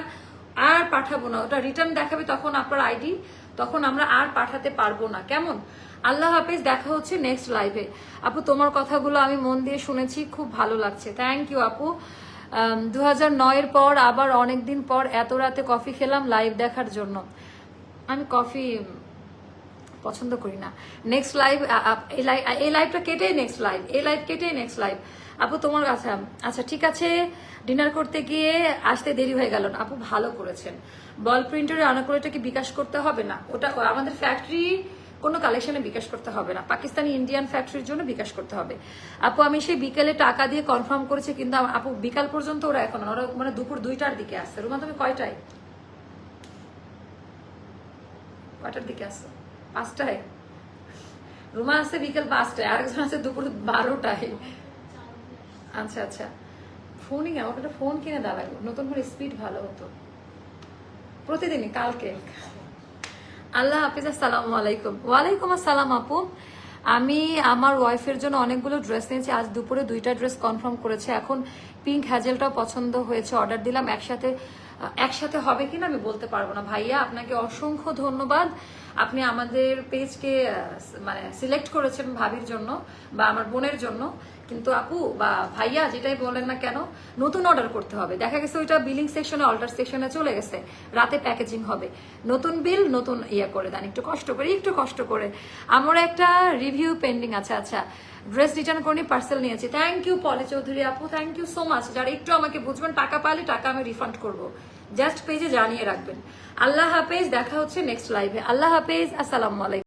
আর পাঠাবো না, ওটা রিটার্ন দেখাবে তখন আপনার আইডি, তখন আমরা আর পাঠাতে পারবো না, কেমন? আল্লাহ হাফেজ, দেখা হচ্ছে নেক্সট লাইভে। আপু তোমার কথাগুলো আমি মন দিয়ে শুনেছি, খুব ভালো লাগছে, থ্যাংক ইউ আপু। 2009-এর পর আবার অনেকদিন পর এত রাতে কফি খেলাম লাইভ দেখার জন্য। আমি কফি পছন্দ করি না। নেক্সট লাইভ, এই লাইভটা কেটেই নেক্সট লাইভ, এই লাইভ কেটেই নেক্সট লাইভ। আপু তোমার কাছে আচ্ছা ঠিক আছে, ডিনার করতে গিয়ে আসতে দেরি হয়ে গেল না। আপু ভালো করেছেন। বল প্রিন্টারে আনারকলিটা কি বিকাশ করতে হবে না? ওটা আমাদের ফ্যাক্টরি কোনো কালেকশনে বিকাশ করতে হবে না, পাকিস্তানি ইন্ডিয়ান ফ্যাক্টরির জন্য বিকাশ করতে হবে। আপু আমি সেই বিকেলে টাকা দিয়ে কনফার্ম করেছি, কিন্তু আপু বিকাল পর্যন্ত ওরা এখন, ওরা মানে দুপুর 2টার দিকে আসছে। রুমা তুমি কয়টায় দিকে আসছো? 5টায়? রুমা আসছে বিকেল 5টায়, আরেকজন আছে দুপুর 12টায়। আচ্ছা আচ্ছা, ফোনই আমাকে একটা ফোন কিনে দেওয়া লাগলো, নতুন করে স্পিড ভালো হতো প্রতিদিনই, কালকে। আল্লাহ হাফিজ, আসসালামু আলাইকুম। ওয়ালাইকুম আসসালাম আপু, আমি আমার ওয়াইফের জন্য অনেকগুলো ড্রেস নিয়েছি, আজ দুপুরে 2টা ড্রেস কনফার্ম করেছে, এখন পিঙ্ক হ্যাজেলটাও পছন্দ হয়েছে, অর্ডার দিলাম। একসাথে হবে কিনা আমি বলতে পারবো না। ভাইয়া আপনাকে অসংখ্য ধন্যবাদ, আপনি আমাদের পেজকে মানে সিলেক্ট করেছেন ভাবির জন্য বা আমার বোনের জন্য, কিন্তু আপু বা ভাইয়া যেটাই বলেন না কেন, নতুন অর্ডার করতে হবে। দেখা গেছে ওইটা বিলিং সেকশনে, অল্টার সেকশনে চলে গেছে, রাতে প্যাকেজিং হবে, নতুন বিল নতুন করে দেন, একটু কষ্ট করে। আমার একটা রিভিউ পেন্ডিং আছে। আচ্ছা ড্রেস রিটার্ন করিনি, পার্সেল নিয়েছি। থ্যাংক ইউ পলি চৌধুরী আপু, থ্যাংক ইউ সো মাচ। যারা একটু আমাকে বুঝবেন, টাকা পালে টাকা আমি রিফান্ড করবো, জাস্ট পেজে জানিয়ে রাখবেন। আল্লাহ হাফেজ, দেখা হচ্ছে নেক্সট লাইভে। আল্লাহ হাফেজ, আসসালামু আলাইকুম।